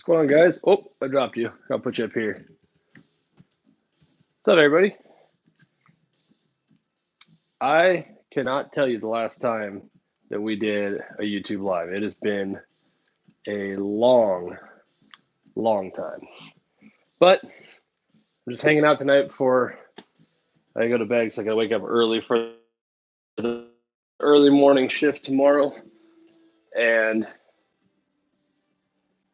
going on, guys? Oh, I dropped you. I'll put you up here. What's up, everybody? I cannot tell you the last time that we did a YouTube live. It has been a long time. But I'm just hanging out tonight before I go to bed because I got to wake up early for the early morning shift tomorrow. And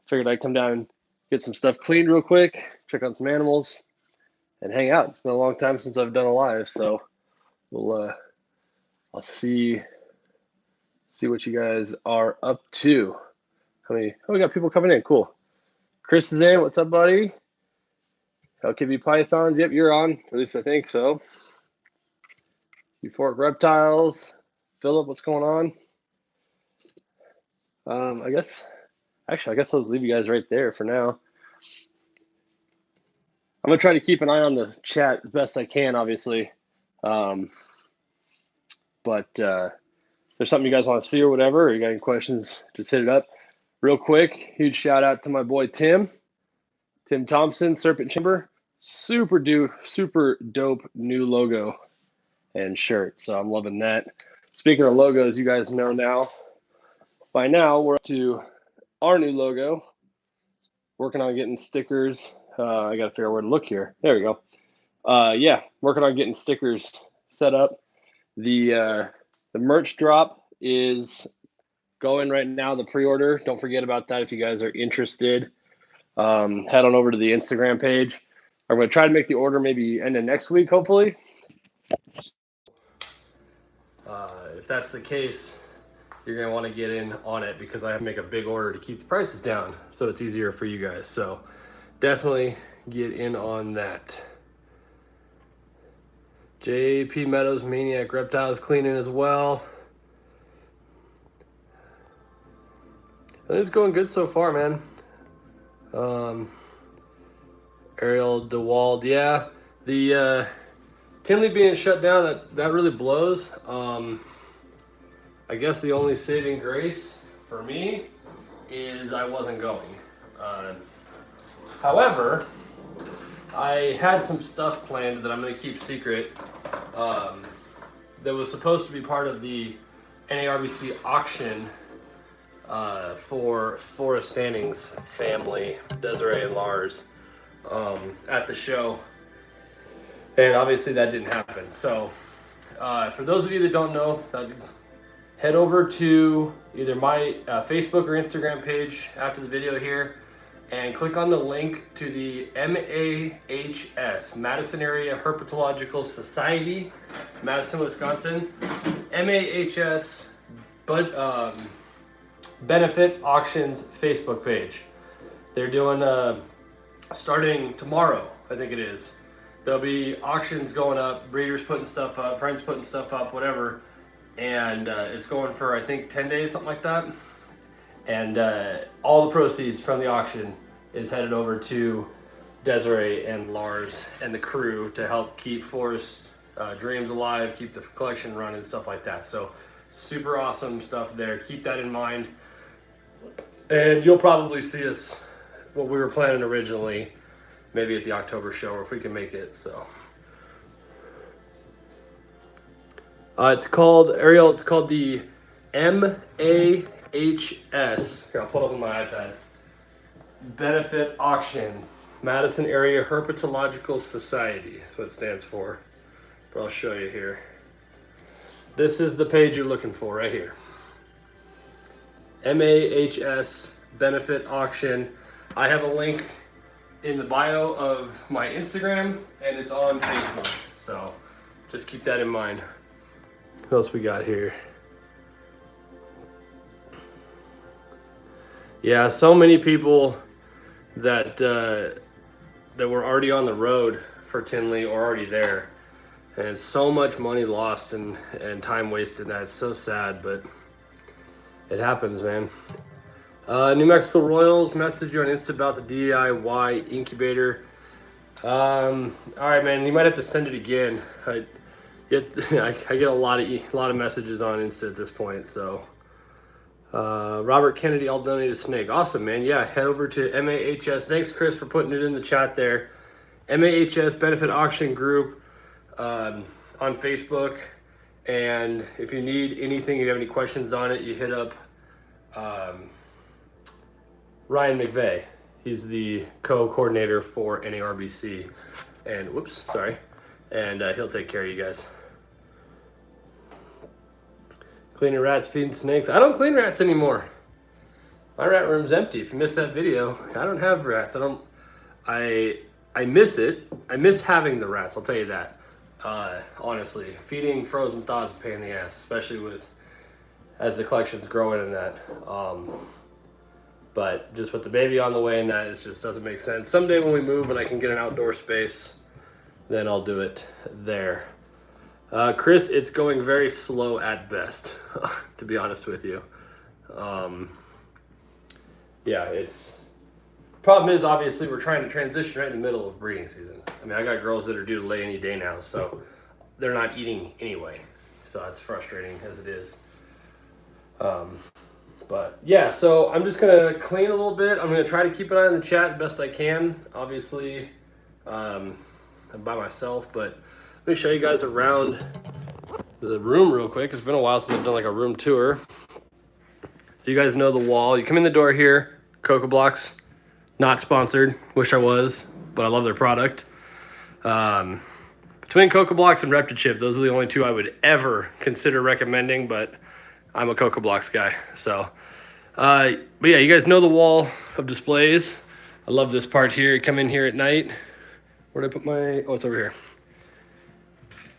figured I'd come down, get some stuff cleaned real quick, check on some animals, and hang out. It's been a long time since I've done a live, so I'll see what you guys are up to. Oh, we got people coming in. Cool. Chris is in. What's up, buddy? LKB Pythons. Yep, you're on. At least I think so. Euphoric Reptiles. Philip, what's going on? I guess I'll just leave you guys right there for now. I'm going to try to keep an eye on the chat as best I can, obviously. But if there's something you guys want to see or whatever, or you got any questions, just hit it up. Real quick, huge shout out to my boy Tim Thompson, Serpent Chamber. Super dope new logo and shirt. So I'm loving that. Speaking of logos, you guys know by now we're up to our new logo. Working on getting stickers. I got to figure out where to look here. There we go. Yeah, working on getting stickers set up. The merch drop is going right now, the pre-order. Don't forget about that if you guys are interested. Head on over to the Instagram page. I'm going to try to make the order maybe end of next week, hopefully. If that's the case, you're going to want to get in on it because I have to make a big order to keep the prices down so it's easier for you guys. So definitely get in on that. JP Meadows Maniac Reptiles cleaning as well. It's going good so far, man. Ariel DeWald, yeah. The Tinley being shut down, that really blows. I guess the only saving grace for me is I wasn't going. However, I had some stuff planned that I'm going to keep secret that was supposed to be part of the NARBC auction for Forrest Fanning's family, Desiree and Lars, at the show. And obviously that didn't happen. So for those of you that don't know, head over to either my Facebook or Instagram page after the video here and click on the link to the MAHS, Madison Area Herpetological Society, Madison, Wisconsin. MAHS Benefit Auctions Facebook page. They're doing, starting tomorrow, I think it is. There'll be auctions going up, breeders putting stuff up, friends putting stuff up, whatever. And it's going for, I think, 10 days, something like that. And all the proceeds from the auction is headed over to Desiree and Lars and the crew to help keep Forrest dreams alive, keep the collection running, stuff like that. So super awesome stuff there. Keep that in mind. And you'll probably see us, what we were planning originally, maybe at the October show, or if we can make it, so. It's called the MAHS. Here, I'll pull it up on my iPad. Benefit Auction, Madison Area Herpetological Society. That's what it stands for. But I'll show you here. This is the page you're looking for right here. MAHS Benefit Auction. I have a link in the bio of my Instagram, and it's on Facebook. So just keep that in mind. What else we got here? Yeah, so many people that were already on the road for Tinley or already there, and so much money lost and time wasted. That's so sad, but it happens, man. New Mexico Royals messaged you on Insta about the DIY incubator. All right, man. You might have to send it again. I get a lot of messages on Insta at this point, so Robert Kennedy, I'll donate a snake. Awesome, man. Yeah, head over to MAHS. Thanks, Chris, for putting it in the chat there. MAHS Benefit Auction Group on Facebook. And if you need anything, you have any questions on it, you hit up Ryan McVeigh. He's the co-coordinator for NARBC. And whoops, sorry. And he'll take care of you guys. Cleaning rats, feeding snakes. I don't clean rats anymore. My rat room's empty. If you missed that video, I don't have rats. I miss it. I miss having the rats, I'll tell you that. Honestly, feeding frozen thaws is a pain in the ass, especially as the collection's growing and that. But just with the baby on the way and that, it just doesn't make sense. Someday when we move and I can get an outdoor space, then I'll do it there. Chris, it's going very slow at best, to be honest with you. Yeah, problem is, obviously, we're trying to transition right in the middle of breeding season. I mean, I got girls that are due to lay any day now, so they're not eating anyway. So that's frustrating as it is. But yeah, so I'm just gonna clean a little bit. I'm gonna try to keep an eye on the chat best I can. Obviously, I'm by myself, but let me show you guys around the room real quick. It's been a while since I've done like a room tour. So you guys know the wall. You come in the door here, Cocoa Blocks, not sponsored. Wish I was, but I love their product. Between Cocoa Blocks and Reptile, those are the only two I would ever consider recommending, but I'm a Cocoa Blocks guy. So, but yeah, you guys know the wall of displays. I love this part here. You come in here at night. Where'd I put my, oh, it's over here.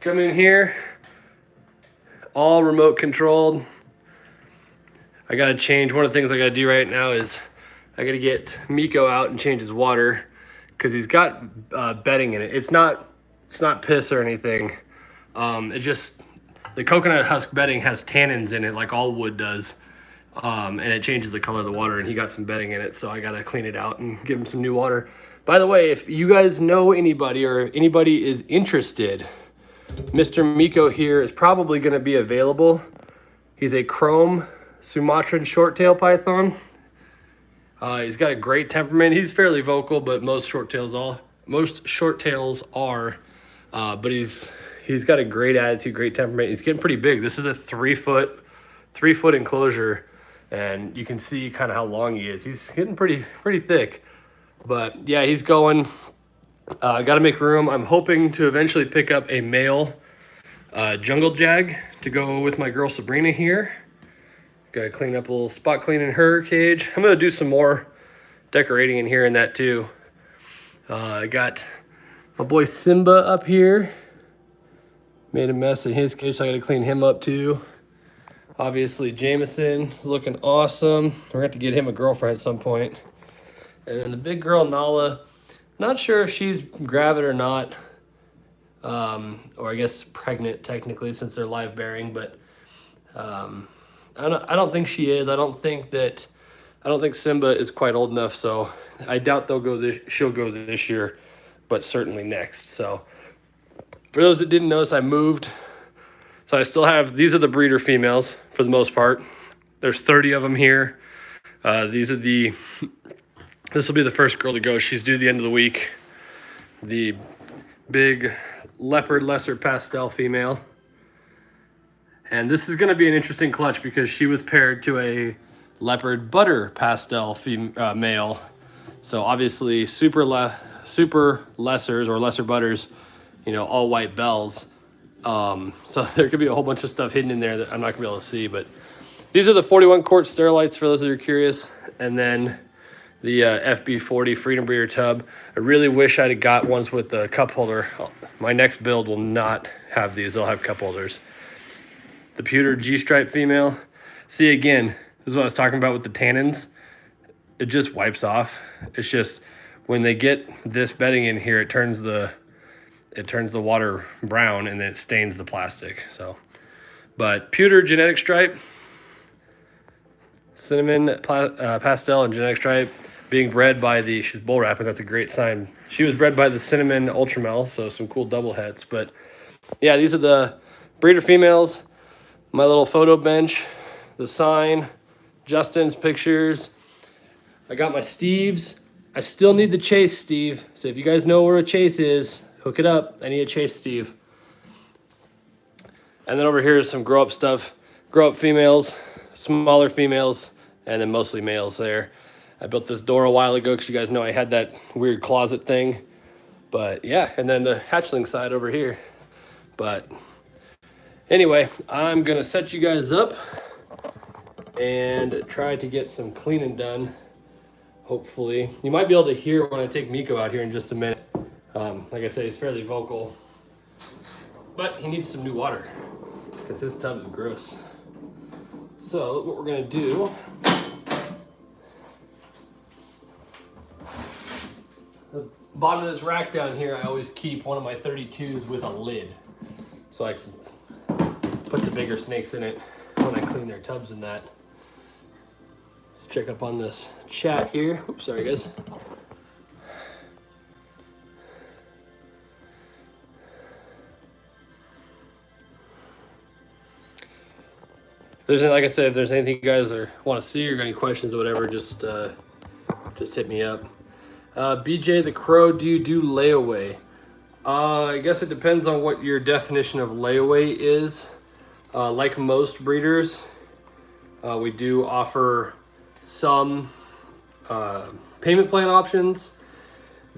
Come in here, all remote controlled. I gotta change, one of the things I gotta do right now is I gotta get Miko out and change his water because he's got bedding in it. It's not piss or anything. It just, the coconut husk bedding has tannins in it like all wood does. And it changes the color of the water, and he got some bedding in it, so I gotta clean it out and give him some new water. By the way, if you guys know anybody or anybody is interested, Mr. Miko here is probably gonna be available. He's a chrome Sumatran short-tail python. He's got a great temperament. He's fairly vocal, but most short tails are. But he's got a great attitude, great temperament. He's getting pretty big. This is a 3 foot enclosure, and you can see kind of how long he is. He's getting pretty thick. But yeah, he's going. Got to make room. I'm hoping to eventually pick up a male jungle jag to go with my girl Sabrina here. Gotta clean up a little spot clean in her cage. I'm gonna do some more decorating in here and that too. I got my boy Simba up here. Made a mess in his cage, so I gotta clean him up too. Obviously Jameson is looking awesome. We're gonna have to get him a girlfriend at some point. And then the big girl Nala, not sure if she's gravid or not. Or I guess pregnant technically since they're live bearing, but I don't think she is. I don't think Simba is quite old enough, so I doubt she'll go this year, but certainly next. So for those that didn't notice, I moved. So I still have, these are the breeder females for the most part. There's 30 of them here. This will be the first girl to go. She's due the end of the week. The big leopard lesser pastel female. And this is going to be an interesting clutch because she was paired to a leopard butter pastel male. So obviously super lessers or lesser butters, you know, all white bells. So there could be a whole bunch of stuff hidden in there that I'm not gonna be able to see, but these are the 41 quart sterilites for those that are curious. And then the FB40 Freedom Breeder tub. I really wish I'd have got ones with the cup holder. My next build will not have these. They'll have cup holders. The pewter G-stripe female. See, again, this is what I was talking about with the tannins. It just wipes off. It's just when they get this bedding in here, it turns the water brown and then it stains the plastic. So, but pewter genetic stripe, cinnamon pastel and genetic stripe, being bred by she's bull wrapping. That's a great sign. She was bred by the cinnamon ultramel, so some cool double heads. But yeah, these are the breeder females. My little photo bench, the sign, Justin's pictures. I got my Steve's. I still need the Chase Steve. So if you guys know where a Chase is, hook it up. I need a Chase Steve. And then over here is some grow up stuff. Grow up females, smaller females, and then mostly males there. I built this door a while ago because you guys know I had that weird closet thing. But yeah, and then the hatchling side over here. But anyway, I'm gonna set you guys up and try to get some cleaning done. Hopefully, you might be able to hear when I take Miko out here in just a minute. Like I said, he's fairly vocal, but he needs some new water because his tub is gross. So what we're gonna do, the bottom of this rack down here, I always keep one of my 32s with a lid, so I can put the bigger snakes in it when I clean their tubs and that. Let's check up on this chat here. Oops, sorry guys. If there's, like I said, if there's anything you guys want to see or got any questions or whatever, just hit me up. BJ the Crow, do you do layaway? I guess it depends on what your definition of layaway is. Like most breeders, we do offer some payment plan options.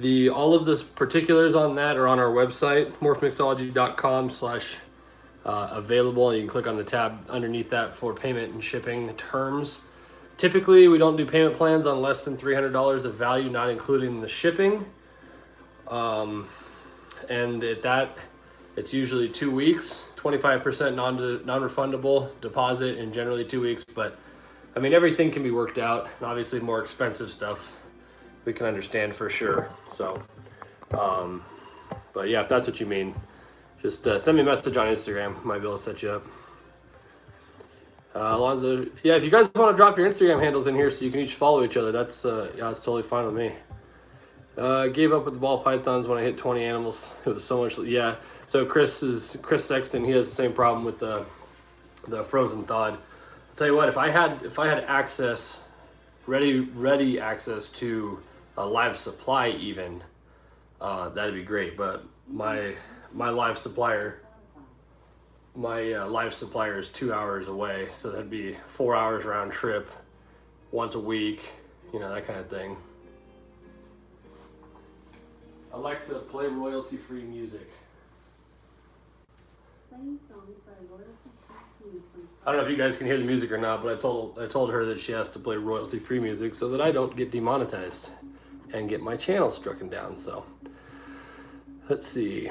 All of the particulars on that are on our website, morphmixology.com/available. You can click on the tab underneath that for payment and shipping terms. Typically, we don't do payment plans on less than $300 of value, not including the shipping. And at that, it's usually 2 weeks, 25% non-refundable deposit, and generally 2 weeks. But I mean, everything can be worked out. And obviously, more expensive stuff we can understand for sure. So, but yeah, if that's what you mean, just send me a message on Instagram. Might be able to set you up. Alonzo, yeah, if you guys want to drop your Instagram handles in here so you can each follow each other, that's totally fine with me. Gave up with the ball pythons when I hit 20 animals. It was so much. Yeah. So Chris Sexton. He has the same problem with the frozen thawed. I'll tell you what. If I had access, ready access to a live supply, even that'd be great. But my live supplier is 2 hours away, so that'd be 4 hours round trip, once a week. You know, that kind of thing. Alexa, play royalty-free music. Playing songs by royalty-free music. I don't know if you guys can hear the music or not, but I told her that she has to play royalty-free music so that I don't get demonetized and get my channel stricken down. So let's see.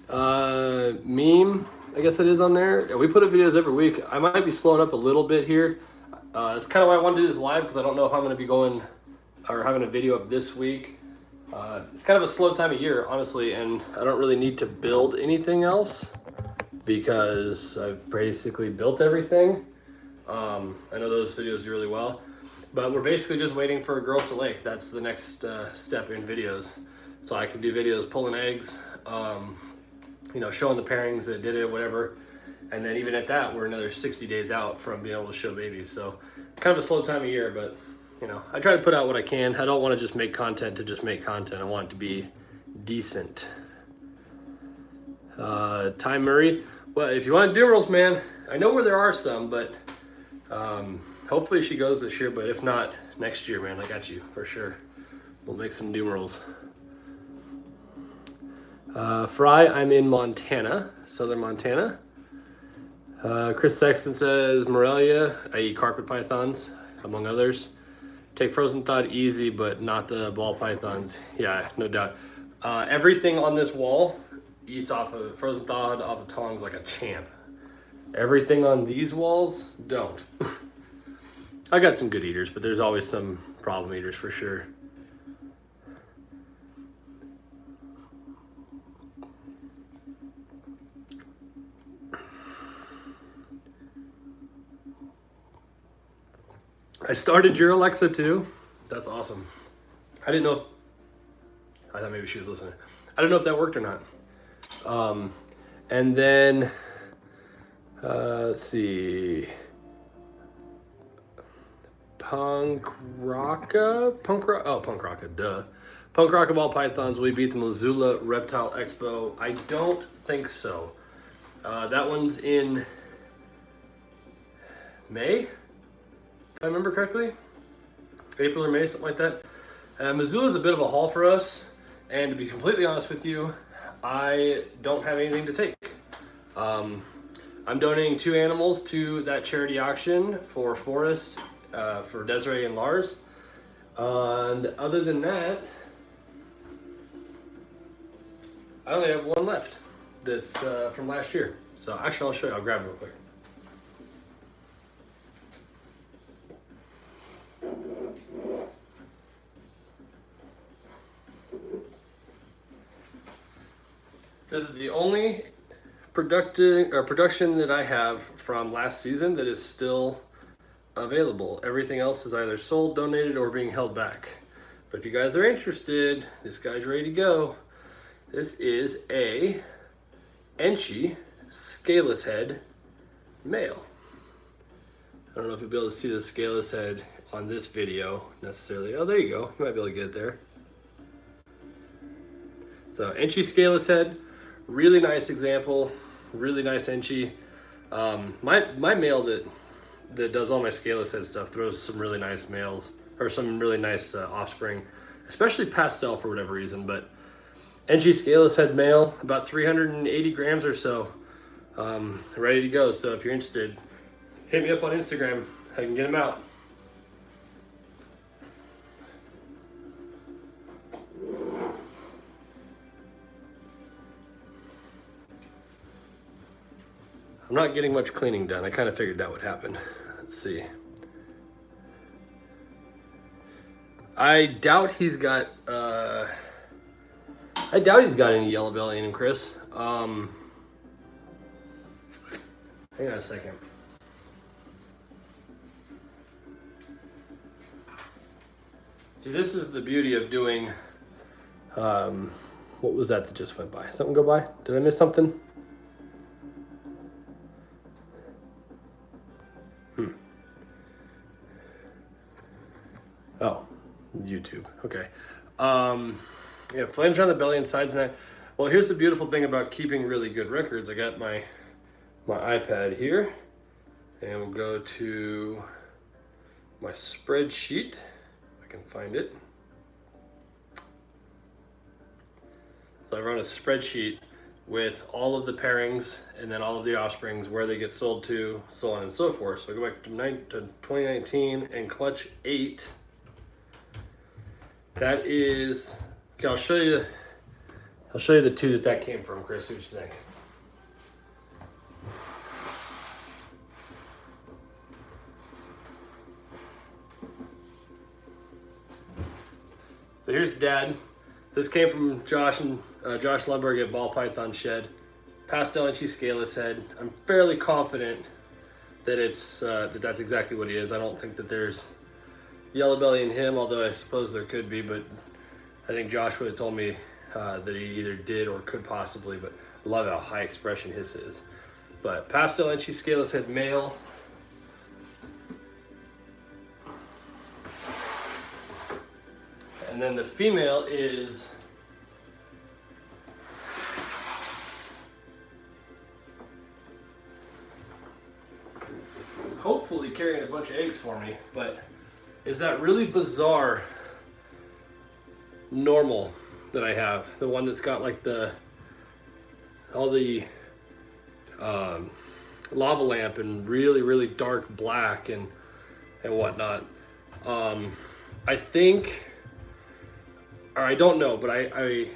Meme, I guess it is on there. Yeah, we put up videos every week. I might be slowing up a little bit here. It's kind of why I want to do this live, because I don't know if I'm going to be going or having a video up this week. It's kind of a slow time of year, honestly, and I don't really need to build anything else because I've basically built everything. I know those videos do really well, but we're basically just waiting for girls to lay. That's the next step in videos. So I can do videos pulling eggs, you know, showing the pairings that did it, whatever. And then even at that, we're another 60 days out from being able to show babies. So kind of a slow time of year, but you know, I try to put out what I can. I don't want to just make content to just make content. I want it to be decent. Ty Murray, well, if you want Doomerals, man, I know where there are some, but hopefully she goes this year. But if not, next year, man, I got you for sure. We'll make some Doomerals. Fry, I'm in Montana, southern Montana. Chris Sexton says, Morelia, I eat carpet pythons, among others. Take frozen thawed easy, but not the ball pythons. Yeah, no doubt. Everything on this wall eats off of frozen thawed, off of tongs like a champ. Everything on these walls don't. I got some good eaters, but there's always some problem eaters for sure. I started your Alexa too. That's awesome. I didn't know if, I thought maybe she was listening. I don't know if that worked or not. And then, let's see. Punk Rocka, duh. Punk Rocka ball pythons. We beat the Missoula Reptile Expo. I don't think so. That one's in May, if I remember correctly. April or May, something like that. Missoula's a bit of a haul for us, and to be completely honest with you, I don't have anything to take. I'm donating 2 animals to that charity auction for Forest, for Desiree and Lars. And other than that, I only have 1 left that's from last year. So actually, I'll show you. I'll grab it real quick. This is the only production that I have from last season that is still available. Everything else is either sold, donated, or being held back. But if you guys are interested, this guy's ready to go. This is a Enchi Scaleless head male. I don't know if you'll be able to see the Scaleless head on this video necessarily. Oh, there you go. You might be able to get it there. So Enchi Scaleless head, really nice example, really nice Enchi. My male that does all my Scaleless head stuff throws some really nice males, or some really nice offspring, especially pastel for whatever reason. But Enchi Scaleless head male, about 380 grams or so, ready to go. So if you're interested, hit me up on Instagram. I can get them out. I'm not getting much cleaning done. I kind of figured that would happen. Let's see. I doubt he's got any yellow belly in him, Chris. Hang on a second. See, this is the beauty of doing, what was that just went by? Something go by? Did I miss something? Oh, YouTube, okay. Yeah, flames around the belly and sides and well, here's the beautiful thing about keeping really good records. I got my iPad here, and we'll go to my spreadsheet, if I can find it. So I run a spreadsheet with all of the pairings and then all of the offsprings, where they get sold to, so on and so forth. So I go back to 2019 and clutch 8. That is, okay, I'll show you the 2 that came from, Chris. See what you think. So here's Dad. This came from Josh and Josh Lundberg at Ball Python Shed. Pastel Enchi Scaleless head. I'm fairly confident that it's that's exactly what he is. I don't think that there's yellow belly in him, although I suppose there could be, but I think Josh would have told me that he either did or could possibly, but I love how high expression his is. But Pastel Enchi Scaleless head male. And then the female is hopefully carrying a bunch of eggs for me, but is that really bizarre normal that I have, the one that's got like all the lava lamp and really dark black and whatnot. I think, or I don't know, but I've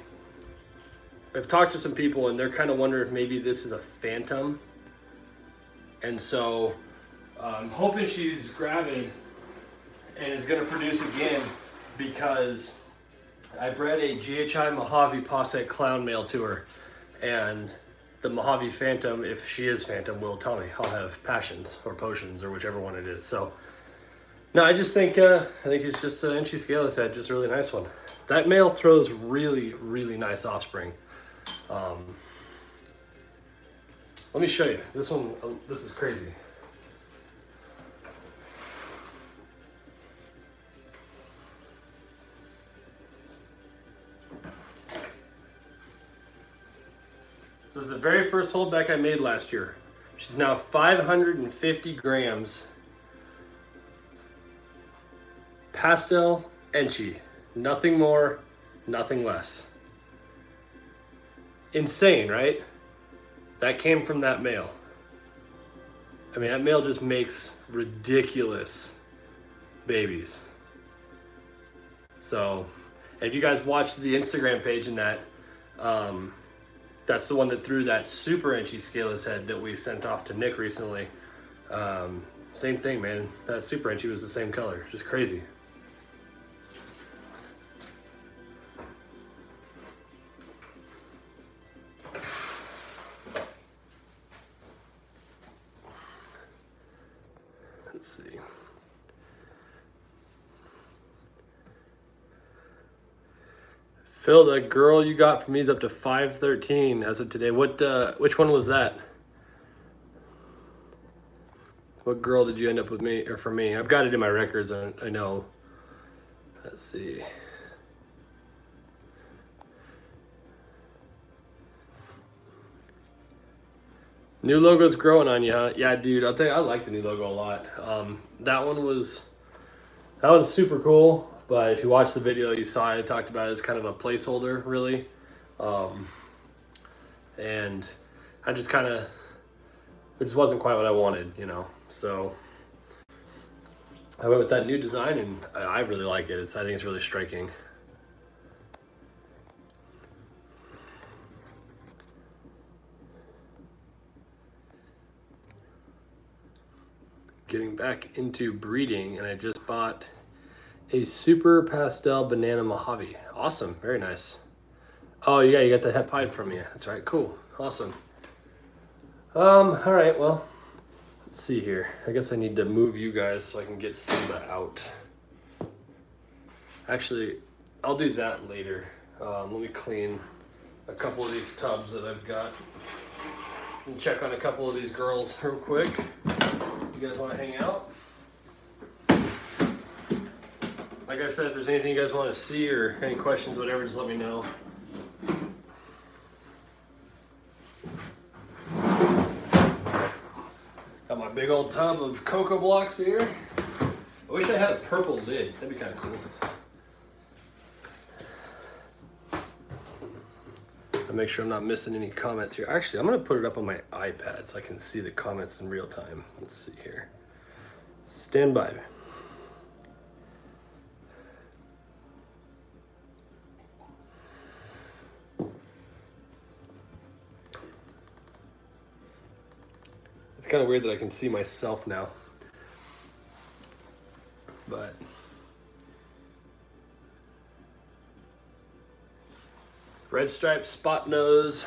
talked to some people and they're kind of wondering if maybe this is a phantom, and so I'm hoping she's gravid and is going to produce again, because I bred a GHI Mojave Posset Clown male to her, and the Mojave Phantom, if she is Phantom, will tell me. I'll have passions or potions or whichever one it is. So no, I just think he's just an Enchi Scaleless head, just a really nice one. That male throws really nice offspring. Let me show you this one. This is crazy. This is the very first holdback I made last year. She's now 550 grams. Pastel Enchi. Nothing more, nothing less. Insane, right? That came from that male. I mean, that male just makes ridiculous babies. So, if you guys watched the Instagram page and that, that's the one that threw that super Enchy scaleless head that we sent off to Nick recently. Same thing, man. That super Enchy was the same color. Just crazy. Let's see. Phil, the girl you got for me is up to 513 as of today. Which one was that? What girl did you end up with me or for me? I've got it in my records. I know. Let's see. New logo's growing on you, huh? Yeah, dude. I'll tell you, I like the new logo a lot. That one's super cool. But if you watched the video, you saw I talked about it as kind of a placeholder, really. And I just kind of, it just wasn't quite what I wanted, you know. So I went with that new design, and I really like it. I think it's really striking. Getting back into breeding, and I just bought a super pastel banana Mojave. Awesome, very nice. Oh yeah, you got the het pied from me. That's right, cool, awesome. All right, well, let's see here. I guess I need to move you guys so I can get Simba out. Actually, I'll do that later. Let me clean a couple of these tubs that I've got and check on a couple of these girls real quick. You guys want to hang out? Like I said, if there's anything you guys want to see or any questions, whatever, just let me know. Got my big old tub of cocoa blocks here. I wish I had a purple lid. That'd be kind of cool. I'll make sure I'm not missing any comments here. Actually, I'm going to put it up on my iPad so I can see the comments in real time. Let's see here. Stand by. It's kind of weird that I can see myself now. But red stripe spot nose.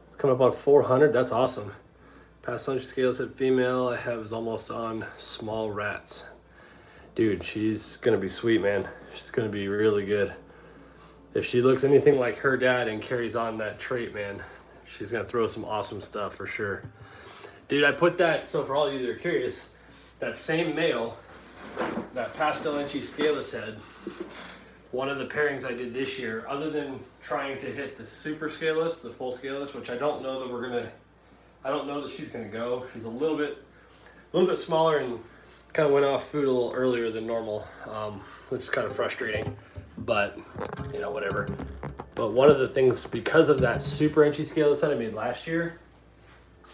It's coming up on 400. That's awesome. Past lunch scale said female. I have is almost on small rats. Dude, she's gonna be sweet, man. She's gonna be really good. If she looks anything like her dad and carries on that trait, man, she's gonna throw some awesome stuff for sure. Dude, I put that, so for all of you that are curious, that same male, that pastel Enchy scaleless head, one of the pairings I did this year, other than trying to hit the super scaleless, the full scaleless, which I don't know that I don't know that she's gonna go. She's a little bit smaller and kind of went off food a little earlier than normal, which is kind of frustrating, but you know, whatever. But one of the things, because of that super Enchy scaleless head I made last year,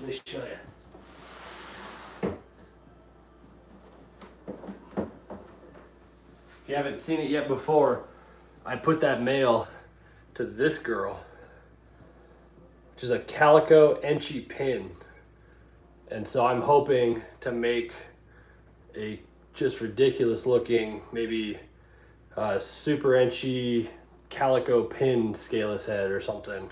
let me show you. If you haven't seen it yet before, I put that male to this girl, which is a calico Enchy pin. And so I'm hoping to make a just ridiculous looking, maybe super Enchy calico pin scaleless head or something.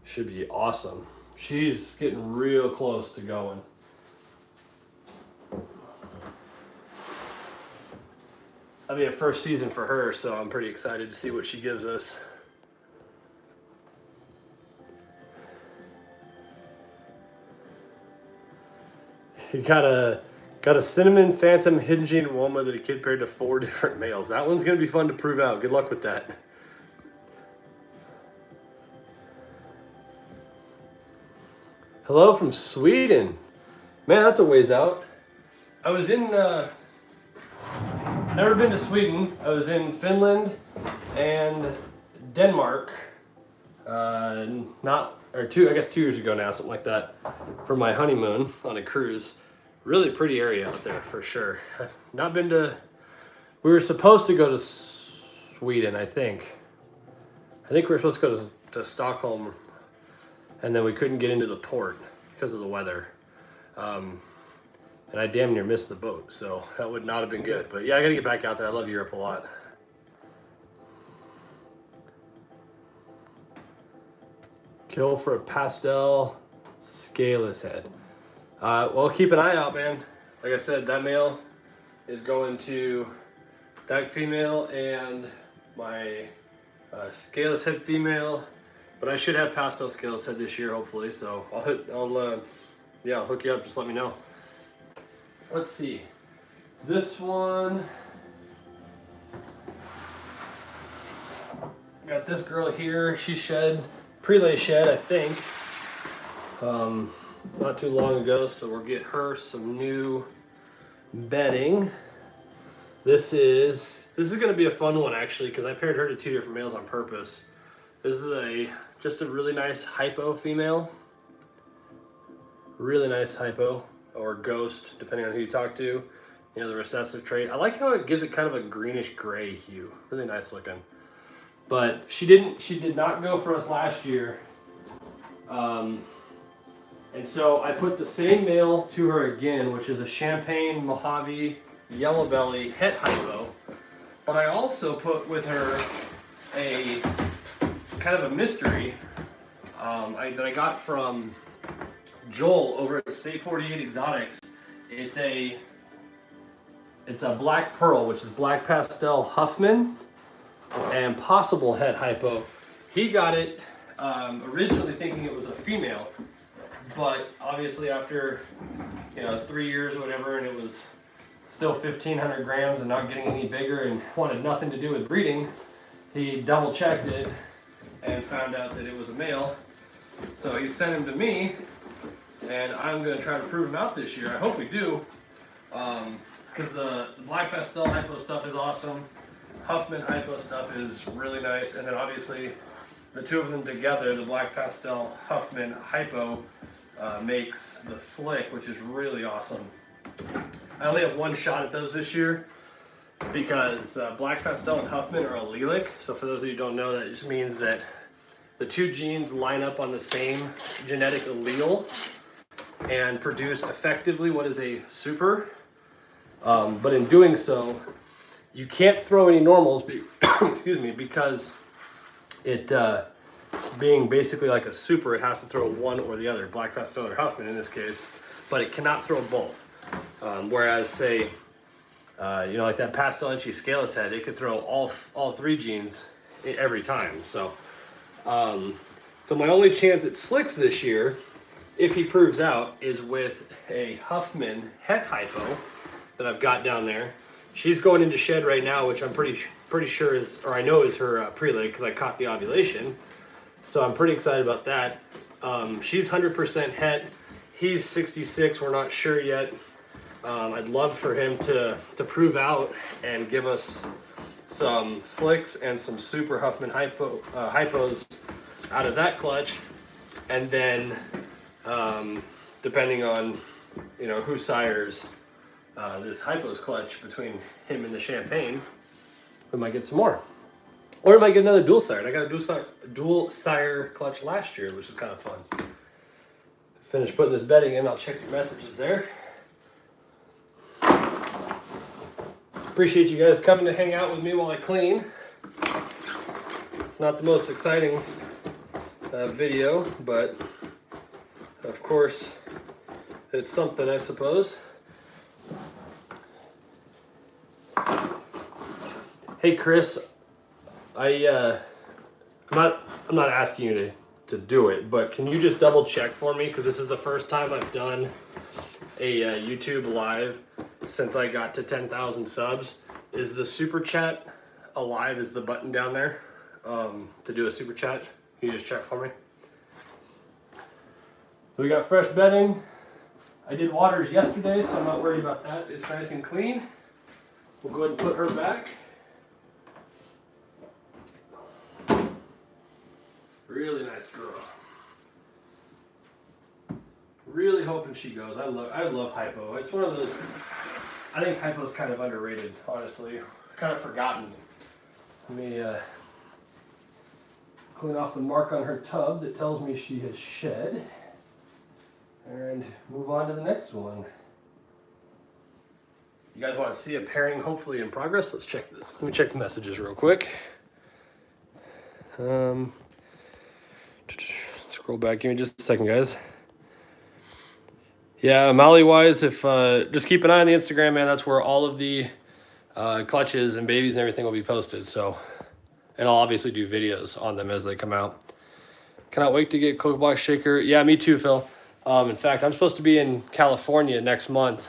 Should be awesome. She's getting real close to going. That'll be a first season for her, so I'm pretty excited to see what she gives us. You got a cinnamon phantom hinging Woma that a kid paired to 4 different males. That one's gonna be fun to prove out. Good luck with that. Hello from Sweden. Man, that's a ways out. I was in, never been to Sweden. I was in Finland and Denmark, I guess 2 years ago now, something like that, for my honeymoon on a cruise. Really pretty area out there for sure. I've not been to, we were supposed to go to Sweden, I think. We were supposed to go to Stockholm, and then we couldn't get into the port because of the weather. And I damn near missed the boat, so that would not have been good. But yeah, I gotta get back out there. I love Europe a lot. Kill for a pastel scaleless head. Well, keep an eye out, man. Like I said, that male is going to that female and my scaleless head female. But I should have pastel scaleless head this year, hopefully. So I'll hook you up. Just let me know. Let's see. This one. Got this girl here. She shed, prelay shed, I think. Not too long ago, so we'll get her some new bedding. This is going to be a fun one actually, because I paired her to 2 different males on purpose. This is just a really nice hypo female. Really nice hypo or ghost, depending on who you talk to. You know, the recessive trait. I like how it gives it kind of a greenish gray hue. Really nice looking. But she did not go for us last year. And so I put the same male to her again, which is a Champagne Mojave Yellow Belly het hypo. But I also put with her a kind of a mystery that I got from Joel over at State 48 Exotics. It's a black pearl, which is black pastel Huffman and possible het hypo. He got it originally thinking it was a female, but obviously after 3 years or whatever, and it was still 1,500 grams and not getting any bigger and wanted nothing to do with breeding, he double checked it and found out that it was a male. So he sent him to me, and I'm going to try to prove him out this year. I hope we do, because the black pastel hypo stuff is awesome. Huffman hypo stuff is really nice, and then obviously the two of them together, the black pastel Huffman hypo, makes the slick, which is really awesome. I only have one shot at those this year because black pastel and Huffman are allelic. So for those of you who don't know, that just means that the two genes line up on the same genetic allele and produce effectively what is a super. But in doing so, you can't throw any normals, excuse me, because it being basically like a super, it has to throw one or the other, black pastel or Huffman in this case, but it cannot throw both. Whereas say, like that pastel inchy scaleless head, it could throw all three genes every time. So my only chance at slicks this year, if he proves out, is with a Huffman het hypo that I've got down there. She's going into shed right now, which I'm pretty sure is, or I know is her prelay because I caught the ovulation. So I'm pretty excited about that. She's 100% het. He's 66. We're not sure yet. I'd love for him to prove out and give us some slicks and some super Huffman hypos out of that clutch. And then depending on who sires this hypos clutch between him and the Champagne, we might get some more. Or we might get another dual sire. I got a dual sire clutch last year, which was kind of fun. Finish putting this bedding in. I'll check your messages there. Appreciate you guys coming to hang out with me while I clean. It's not the most exciting video, but of course it's something, I suppose. Hey Chris, I'm not asking you to do it, but can you just double check for me, because this is the first time I've done a YouTube live since I got to 10,000 subs. Is the super chat alive? Is the button down there to do a super chat? Can you just check for me? So we got fresh bedding. I did waters yesterday, so I'm not worried about that. It's nice and clean. We'll go ahead and put her back. Really nice girl. Really hoping she goes. I love hypo. It's one of those, I think hypo's kind of underrated, honestly. Kind of forgotten. Let me clean off the mark on her tub that tells me she has shed. And move on to the next one. You guys want to see a pairing hopefully in progress? Let's check this. Let me check the messages real quick. Scroll back. Give me just a second, guys. Yeah, Molly wise, if just keep an eye on the Instagram, man. That's where all of the clutches and babies and everything will be posted. So, and I'll obviously do videos on them as they come out. Cannot wait to get Coke Box Shaker. Yeah, me too, Phil. In fact, I'm supposed to be in California next month.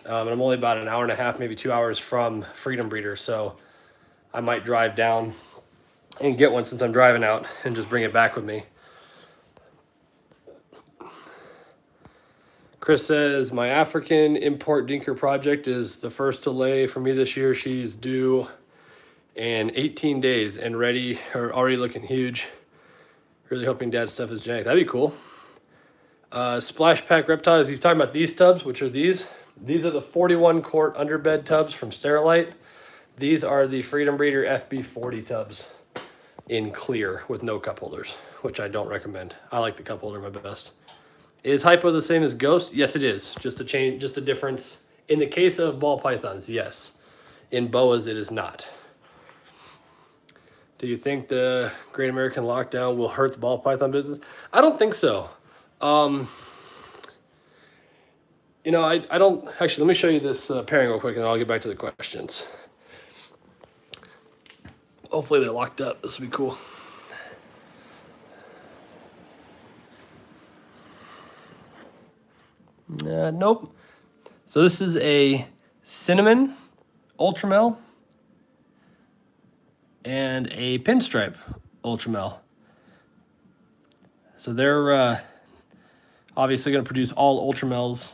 And I'm only about an hour and a half, maybe 2 hours from Freedom Breeder. So I might drive down and get one since I'm driving out and just bring it back with me. Chris says, my African import dinker project is the first to lay for me this year. She's due in 18 days and ready, or already looking huge. Really hoping dad's stuff is genetic. That'd be cool. Splash Pack Reptiles. He's talking about these tubs, which are these. These are the 41 quart underbed tubs from Sterilite. These are the Freedom Breeder FB40 tubs in clear with no cup holders, which I don't recommend. I like the cup holder my best. Is hypo the same as ghost? Yes, it is. Just a change, just a difference. In the case of ball pythons, yes. In boas, it is not. Do you think the Great American Lockdown will hurt the ball python business? I don't think so. You know, I don't, actually, let me show you this pairing real quick and then I'll get back to the questions. Hopefully they're locked up. This will be cool. Nope. So this is a cinnamon ultramel and a pinstripe ultramel. So they're obviously going to produce all ultramels,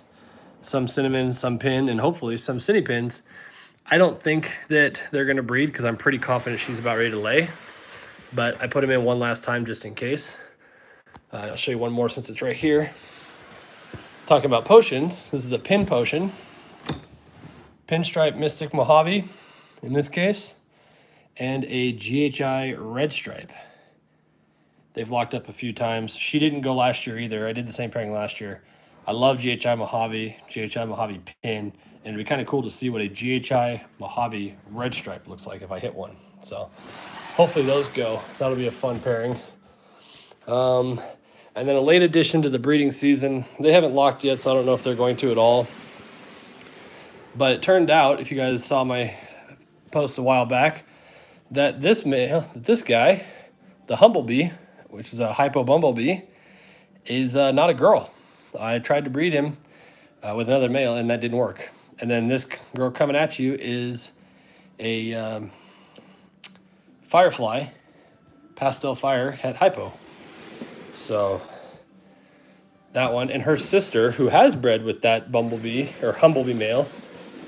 some cinnamon, some pin, and hopefully some cine pins. I don't think that they're going to breed because I'm pretty confident she's about ready to lay. But I put them in one last time just in case. I'll show you one more since it's right here. Talking about potions, this is a pin potion. Pinstripe Mystic Mojave in this case, and a GHI Red Stripe. They've locked up a few times. She didn't go last year either. I did the same pairing last year. I love GHI Mojave pin, and it'd be kind of cool to see what a GHI Mojave Red Stripe looks like if I hit one. So hopefully those go. That'll be a fun pairing. And then a late addition to the breeding season. They haven't locked yet, so I don't know if they're going to at all. But it turned out, if you guys saw my post a while back, that this guy, the Humblebee, which is a hypo bumblebee, is not a girl. I tried to breed him with another male, and that didn't work. And then this girl coming at you is a Firefly, pastel fire het hypo. So that one, and her sister, who has bred with that bumblebee or humblebee male,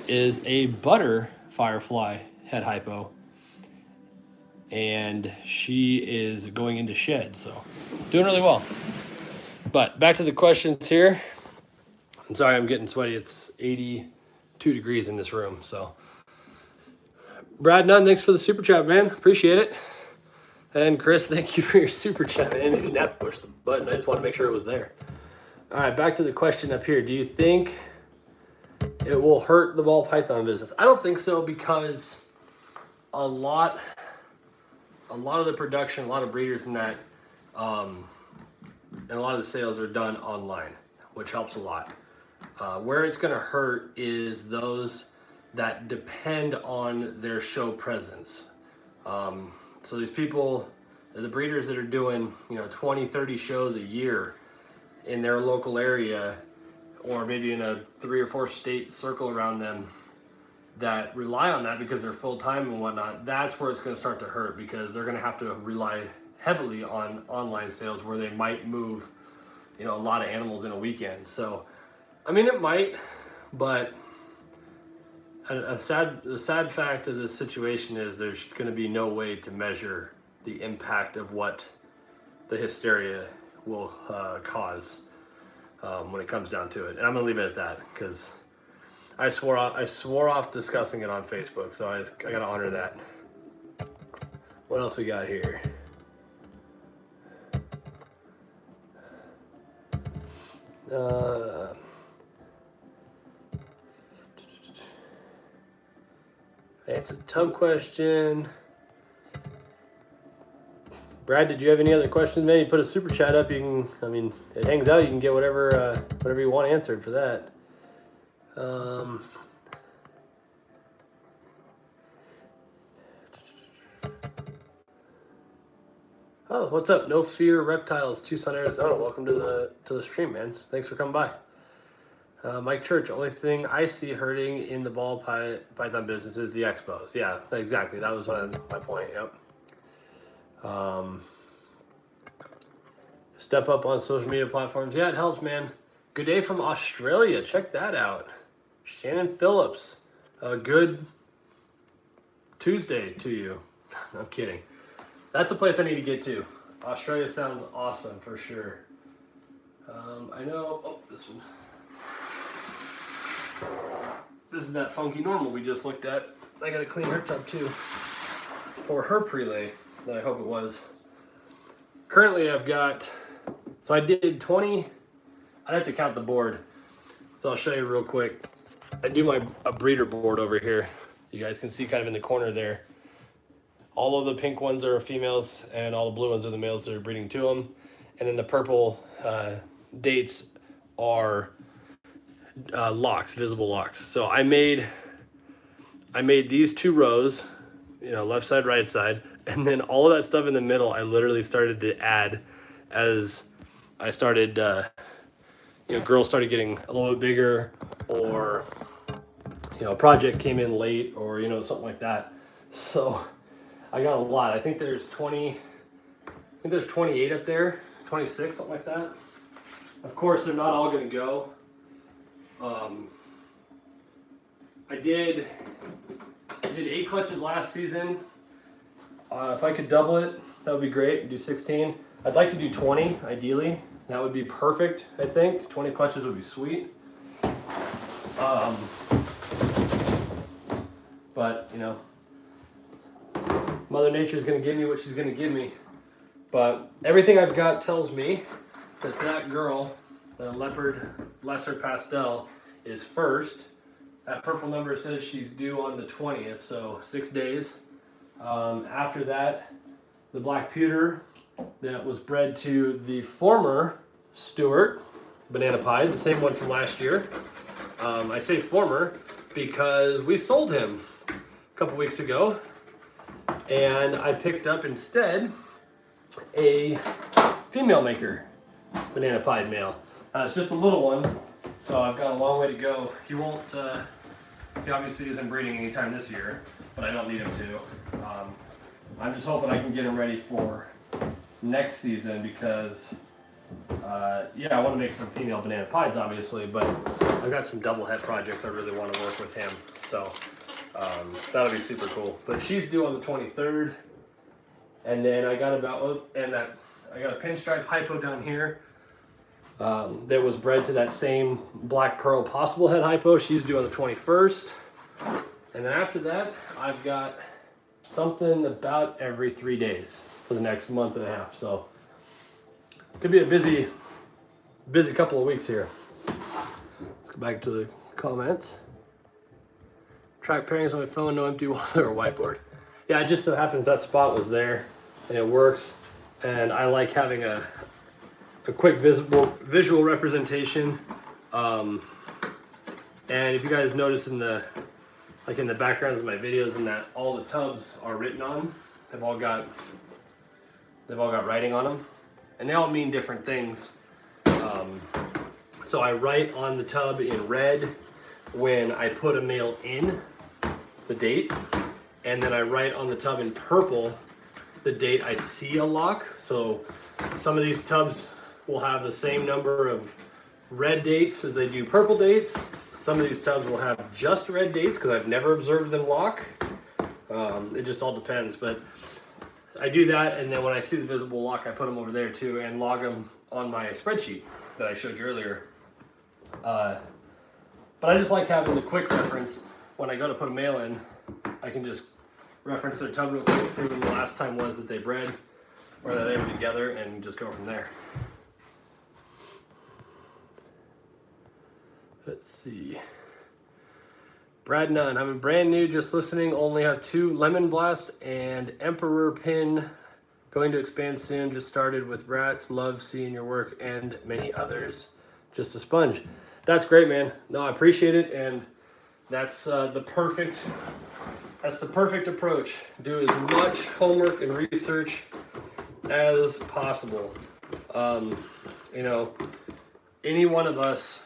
is a butter firefly het hypo, and she is going into shed, so doing really well. But back to the questions here. I'm sorry I'm getting sweaty. It's 82 degrees in this room. So Brad Nunn, thanks for the super chat, man. Appreciate it. And Chris, thank you for your super chat, man. You didn't have to push the button. I just want to make sure it was there. All right, back to the question up here. Do you think it will hurt the ball python business? I don't think so, because a lot of the production, a lot of breeders in that, and a lot of the sales are done online, which helps a lot. Where it's going to hurt is those that depend on their show presence. So these people, the breeders that are doing, 20, 30 shows a year in their local area, or maybe in a 3 or 4 state circle around them, that rely on that because they're full-time and whatnot, that's where it's going to start to hurt, because they're going to have to rely heavily on online sales, where they might move you know, a lot of animals in a weekend. So, I mean, it might, but the sad fact of this situation is there's going to be no way to measure the impact of what the hysteria will cause when it comes down to it. And I'm gonna leave it at that because I swore off discussing it on Facebook, so I gotta honor that. What else we got here? It's a tub question. Brad, did you have any other questions? Maybe put a super chat up. You can, I mean, it hangs out. You can get whatever you want answered for that. Oh, what's up? No Fear Reptiles, Tucson, Arizona. Welcome to the stream, man. Thanks for coming by. Mike Church, only thing I see hurting in the ball python business is the expos. Yeah, exactly. That was my point. Yep. Step up on social media platforms. Yeah, it helps, man. Good day from Australia. Check that out. Shannon Phillips. Good Tuesday to you. I'm kidding. That's a place I need to get to. Australia sounds awesome for sure. I know. Oh, this one. This is that funky normal we just looked at. I gotta clean her tub too for her prelay that I hope it was. Currently I've got, so I did 20, I'd have to count the board. So I'll show you real quick. I do a breeder board over here. You guys can see kind of in the corner there. All of the pink ones are females and all the blue ones are the males that are breeding to them. And then the purple dates are locks, visible locks. So I made these two rows, you know, left side, right side, and then all of that stuff in the middle I literally started to add as I started, you know, girls started getting a little bit bigger, or, you know, a project came in late, or, you know, something like that. So I got a lot. I think there's 28 up there, 26, something like that. Of course, they're not all going to go. I did 8 clutches last season. If I could double it, that would be great. Do 16. I'd like to do 20, ideally. That would be perfect, I think. 20 clutches would be sweet. But, you know, Mother Nature is going to give me what she's going to give me. But everything I've got tells me that that girl, the leopard lesser pastel, is first. That purple number says she's due on the 20th, so 6 days. After that, the black pewter that was bred to the former Stewart banana pie, the same one from last year. I say former because we sold him a couple weeks ago, and I picked up instead a female maker banana pie male. It's just a little one, so I've got a long way to go. He won't, he obviously isn't breeding anytime this year, but I don't need him to. I'm just hoping I can get him ready for next season because, yeah, I want to make some female banana pies, obviously, but I've got some double head projects I really want to work with him, so that'll be super cool. But she's due on the 23rd, and then I got I got a pinstripe hypo down here that was bred to that same black pearl possible head hypo. She's due on the 21st, and then after that I've got something about every 3 days for the next month and a half. So it could be a busy couple of weeks here. Let's go back to the comments. Track pairings on my phone, no empty wallet or whiteboard. Yeah, it just so happens that spot was there and it works, and I like having a quick visual representation. And if you guys notice in the backgrounds of my videos, and that all the tubs are written on, they've all got writing on them, and they all mean different things. So I write on the tub in red when I put a male in, the date, and then I write on the tub in purple the date I see a lock. So some of these tubs will have the same number of red dates as they do purple dates. Some of these tubs will have just red dates because I've never observed them lock. It just all depends, but I do that, and then when I see the visible lock, I put them over there too and log them on my spreadsheet that I showed you earlier. But I just like having the quick reference. When I go to put a male in, I can just reference their tub real quick, see when the last time was that they bred or that they were together, and just go from there. Let's see. Brad Nunn, I'm brand new, just listening, only have 2 Lemon Blast and Emperor Pin. Going to expand soon, just started with rats, love seeing your work and many others. Just a sponge. That's great, man. No, I appreciate it, and that's the perfect approach. Do as much homework and research as possible. You know, any one of us,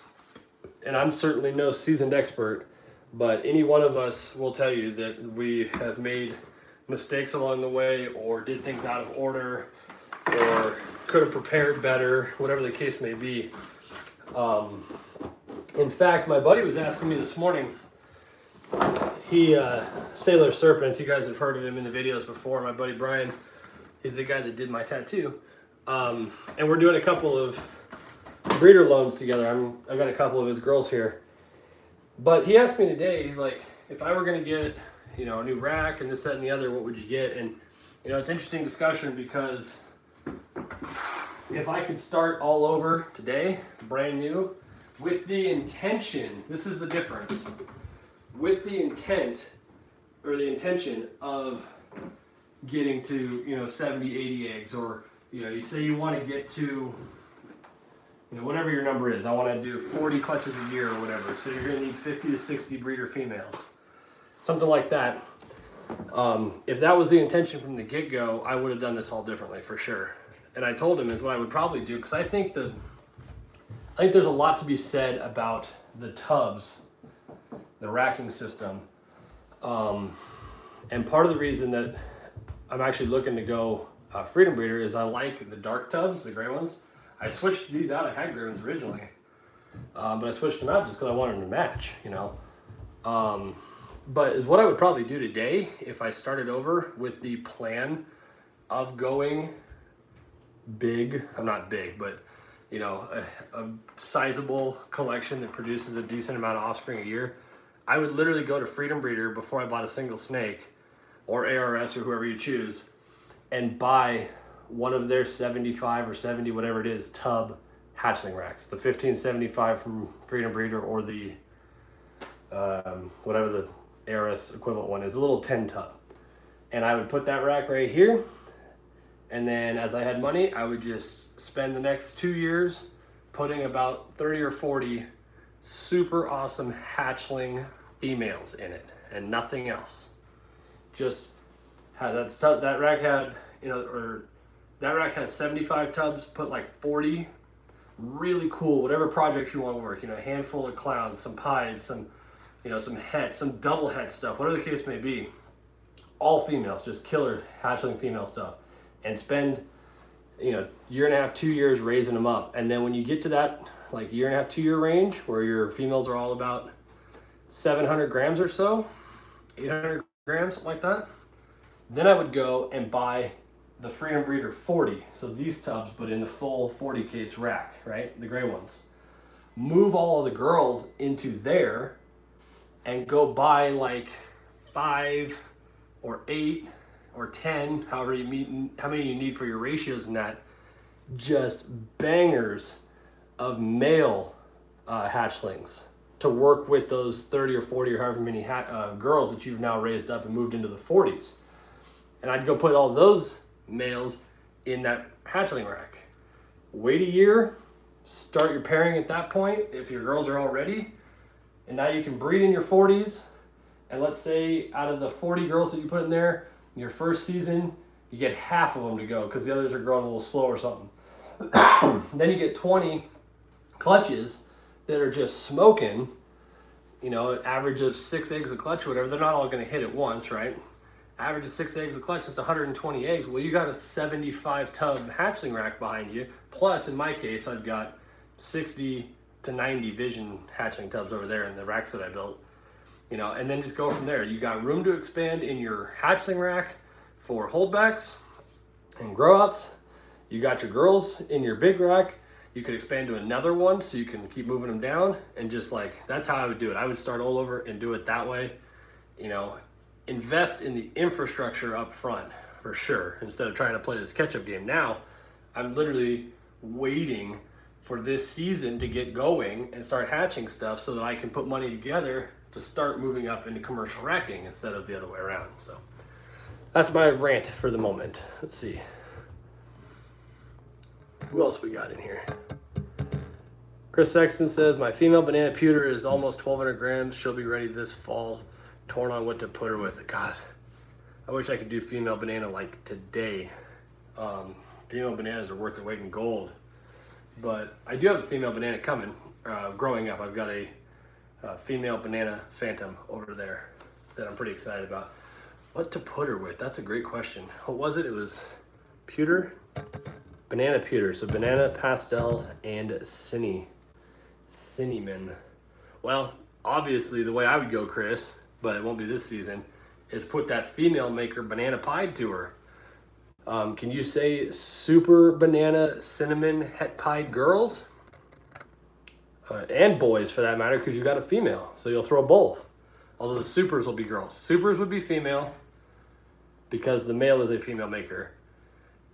and I'm certainly no seasoned expert, but any one of us will tell you that we have made mistakes along the way, or did things out of order, or could have prepared better, whatever the case may be. In fact, my buddy was asking me this morning, Scaleless Serpents, you guys have heard of him in the videos before. My buddy Brian, he's the guy that did my tattoo. And we're doing a couple of breeder loans together. I've got a couple of his girls here. But he asked me today, he's like, if I were going to get, you know, a new rack and this, that, and the other, what would you get? And, you know, it's an interesting discussion because if I could start all over today, brand new, with the intention, this is the difference, with the intent or the intention of getting to, you know, 70, 80 eggs, or, you know, you say you want to get to, you know, whatever your number is. I want to do 40 clutches a year or whatever. So you're going to need 50 to 60 breeder females. Something like that. If that was the intention from the get-go, I would have done this all differently for sure. And I told him is what I would probably do, because I think there's a lot to be said about the tubs, the racking system. And part of the reason that I'm actually looking to go freedom breeder is I like the dark tubs, the gray ones. I switched these out. I had gray ones originally, but I switched them out just because I wanted them to match, you know. But is what I would probably do today if I started over with the plan of going big. I'm not big, but, you know, a sizable collection that produces a decent amount of offspring a year. I would literally go to freedom breeder before I bought a single snake, or ARS, or whoever you choose, and buy one of their 75 or 70, whatever it is, tub hatchling racks. The 1575 from Freedom Breeder, or the whatever the ARS equivalent one is, a little 10 tub. And I would put that rack right here, and then as I had money, I would just spend the next 2 years putting about 30 or 40 super awesome hatchling females in it, and nothing else. Just had that rack had, you know, or that rack has 75 tubs, put like 40 really cool, whatever projects you want to work, you know, a handful of clowns, some pies, some, you know, some het, some double het stuff, whatever the case may be, all females, just killer hatchling female stuff, and spend, you know, year and a half, 2 years raising them up. And then when you get to that like year and a half, 2 year range where your females are all about 700 grams or so, 800 grams, something like that, then I would go and buy the Freedom Breeder 40, so these tubs, but in the full 40 case rack, right, the gray ones. Move all of the girls into there and go buy like 5 or 8 or 10, however you meet, how many you need for your ratios in that, just bangers of male hatchlings to work with those 30 or 40 or however many girls that you've now raised up and moved into the 40s. And I'd go put all those males in that hatchling rack. Wait a year, start your pairing at that point if your girls are all ready, and now you can breed in your 40s. And let's say out of the 40 girls that you put in there, your first season, you get half of them to go because the others are growing a little slow or something. Then you get 20 clutches that are just smoking, you know, an average of 6 eggs a clutch or whatever. They're not all going to hit at once, right? average of 6 eggs a clutch, it's 120 eggs. Well, you got a 75 tub hatchling rack behind you. Plus, in my case, I've got 60 to 90 vision hatchling tubs over there in the racks that I built. You know, and then just go from there. You got room to expand in your hatchling rack for holdbacks and grow outs. You got your girls in your big rack. You could expand to another one so you can keep moving them down, and just like, that's how I would do it. I would start all over and do it that way. You know, invest in the infrastructure up front for sure, instead of trying to play this catch-up game. Now, I'm literally waiting for this season to get going and start hatching stuff so that I can put money together to start moving up into commercial racking instead of the other way around. So that's my rant for the moment. Let's see. Who else we got in here? Chris Sexton says, my female banana pewter is almost 1,200 grams. She'll be ready this fall. Torn on what to put her with. God, I wish I could do female banana like today. Female bananas are worth their weight in gold. But I do have a female banana coming. Growing up, I've got a female banana phantom over there that I'm pretty excited about. What to put her with? That's a great question. What was it? It was pewter? Banana pewter. So banana, pastel, and cinnamon. Well, obviously the way I would go, Chris, but it won't be this season, is put that female maker banana pied to her. Can you say super banana cinnamon het pied girls? And boys for that matter, because you got a female, so you'll throw both. Although the supers will be girls. Supers would be female because the male is a female maker,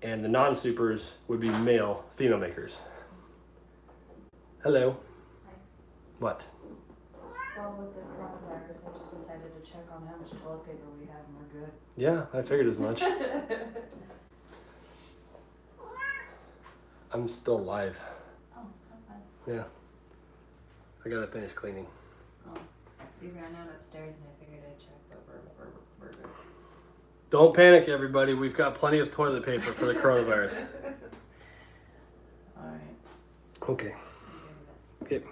and the non-supers would be male female makers. Hello. Hi. What? Well, with the coronavirus, I just decided to check on how much toilet paper we have, and we're good. Yeah, I figured as much. I'm still alive. Oh, not bad. Yeah. I gotta finish cleaning. Oh, we ran out upstairs, and I figured I'd check, but we're good. Don't panic, everybody. We've got plenty of toilet paper for the coronavirus. All right. Okay. Okay.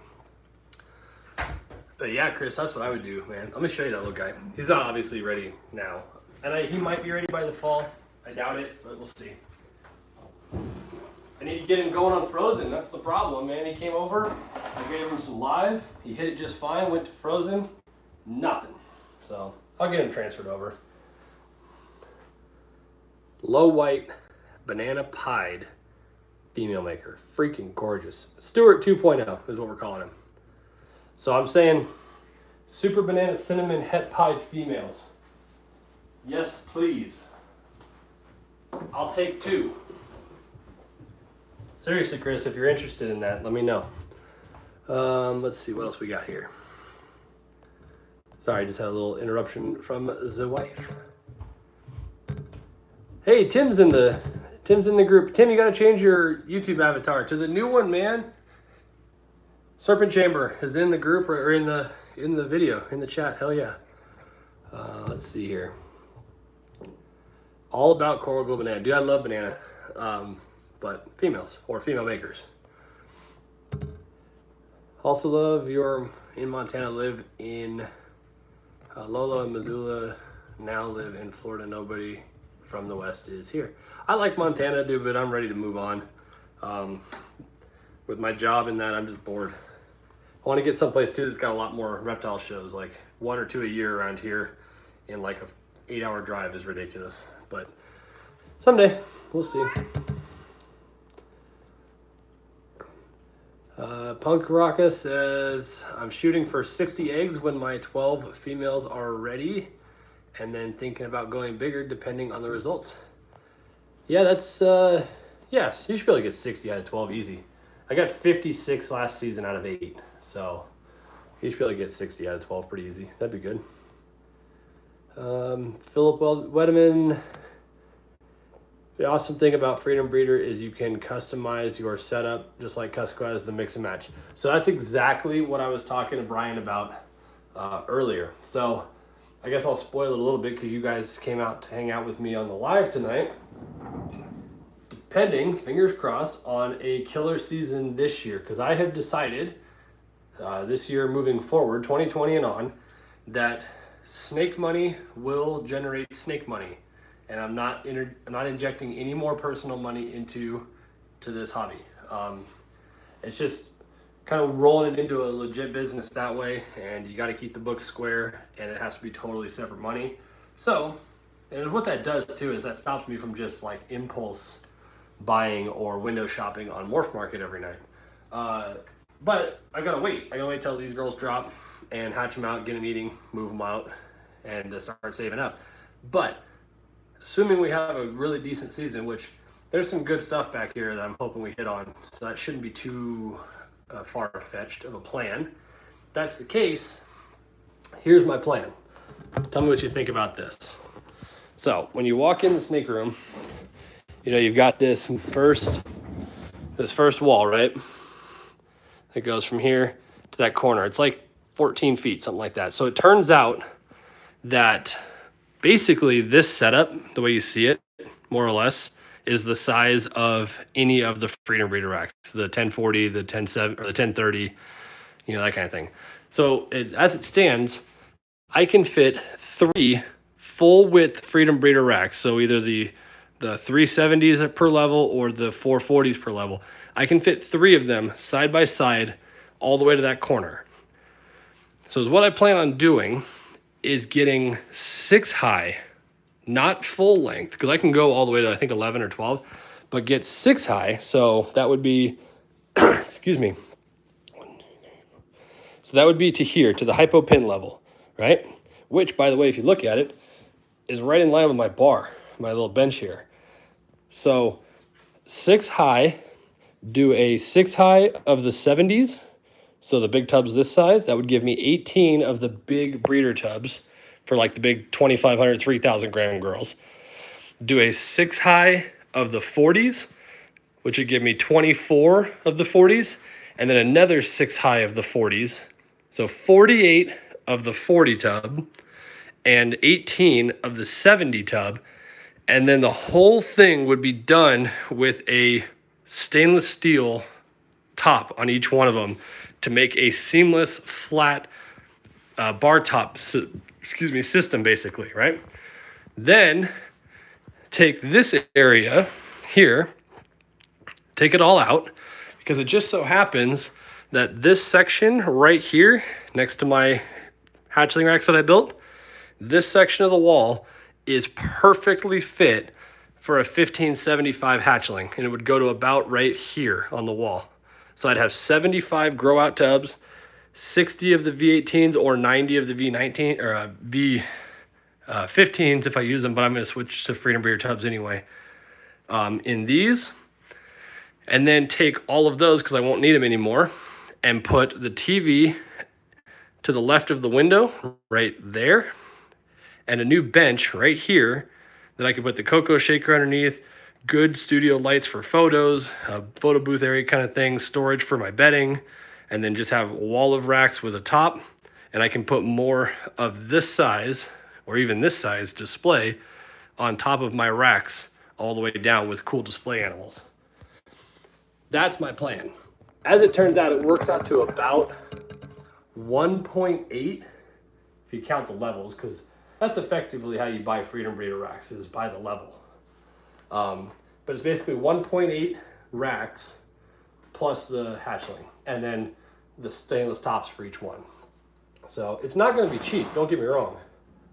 But yeah, Chris, that's what I would do, man. Let me show you that little guy. He's not obviously ready now. And he might be ready by the fall. I doubt it, but we'll see. I need to get him going on frozen. That's the problem, man. He came over. I gave him some live. He hit it just fine. Went to frozen. Nothing. So I'll get him transferred over. Low white banana pied female maker. Freaking gorgeous. Stewart 2.0 is what we're calling him. So I'm saying super banana cinnamon het pied females. Yes, please. I'll take 2. Seriously, Chris, if you're interested in that, let me know. Let's see what else we got here. Sorry, I just had a little interruption from the wife. Hey, Tim's in the group. Tim, you got to change your YouTube avatar to the new one, man. Serpent Chamber is in the group or in the video, in the chat. Hell yeah. Let's see here. All about coral glow banana. Dude, I love banana. But females or female makers. Also love you're in Montana, live in Lola and Missoula, now live in Florida. Nobody from the West is here. I like Montana, dude, but I'm ready to move on. With my job and that, I'm just bored. I want to get someplace too that's got a lot more reptile shows, like 1 or 2 a year around here, in like a 8-hour drive is ridiculous. But someday, we'll see. Punk Rocka says, I'm shooting for 60 eggs when my 12 females are ready, and then thinking about going bigger depending on the results. Yeah, that's, yes, you should be able to get 60 out of 12 easy. I got 56 last season out of 8, so you should be able to get 60 out of 12 pretty easy. That'd be good. Philip Wedeman, the awesome thing about Freedom Breeder is you can customize your setup just like customize the mix and match. So that's exactly what I was talking to Brian about earlier. So I guess I'll spoil it a little bit because you guys came out to hang out with me on the live tonight. Depending, fingers crossed, on a killer season this year, because I have decided this year moving forward, 2020 and on, that snake money will generate snake money, and I'm not injecting any more personal money into this hobby. It's just kind of rolling it into a legit business that way, and you got to keep the books square, and it has to be totally separate money. So, and what that does too is that stops me from just like impulse buying or window shopping on Morph Market every night. But I gotta wait. I gotta wait till these girls drop and hatch them out, get them eating, move them out, and start saving up. But assuming we have a really decent season, which there's some good stuff back here that I'm hoping we hit on, so that shouldn't be too far-fetched of a plan. If that's the case, here's my plan. Tell me what you think about this. So when you walk in the snake room, you know, you've got this first wall, right? It goes from here to that corner. It's like 14 feet, something like that. So it turns out that basically this setup, the way you see it, more or less, is the size of any of the Freedom Breeder racks, the 1040, the 1070, or the 1030, you know, that kind of thing. So as it stands, I can fit 3 full width Freedom Breeder racks. So either the 370s per level or the 440s per level. I can fit 3 of them side by side all the way to that corner. So what I plan on doing is getting 6 high, not full length, because I can go all the way to I think 11 or 12, but get 6 high. So that would be, excuse me. So that would be to here, to the hypo pin level, right? Which, by the way, if you look at it, is right in line with my bar, my little bench here. So 6 high, do a 6 high of the 70s. So the big tubs this size, that would give me 18 of the big breeder tubs for like the big 2,500, 3,000 gram girls. Do a 6 high of the 40s, which would give me 24 of the 40s, and then another 6 high of the 40s. So 48 of the 40 tub and 18 of the 70 tub. And then the whole thing would be done with a stainless steel top on each one of them to make a seamless flat bar top, system basically, right? Then take this area here, take it all out, because it just so happens that this section right here next to my hatchling racks that I built, this section of the wall is perfectly fit for a 1575 hatchling, and it would go to about right here on the wall. So I'd have 75 grow out tubs, 60 of the V18s or 90 of the V19 or V15s if I use them, but I'm going to switch to Freedom Breeder tubs anyway. In these, and then take all of those because I won't need them anymore, and put the TV to the left of the window right there, and a new bench right here that I could put the cocoa shaker underneath, good studio lights for photos, a photo booth area kind of thing, storage for my bedding, and then just have a wall of racks with a top, and I can put more of this size or even this size display on top of my racks all the way down with cool display animals. That's my plan. As it turns out, it works out to about 1.8 if you count the levels, because that's effectively how you buy Freedom Breeder racks, is by the level. But it's basically 1.8 racks plus the hatchling, and then the stainless tops for each one. So it's not going to be cheap, don't get me wrong,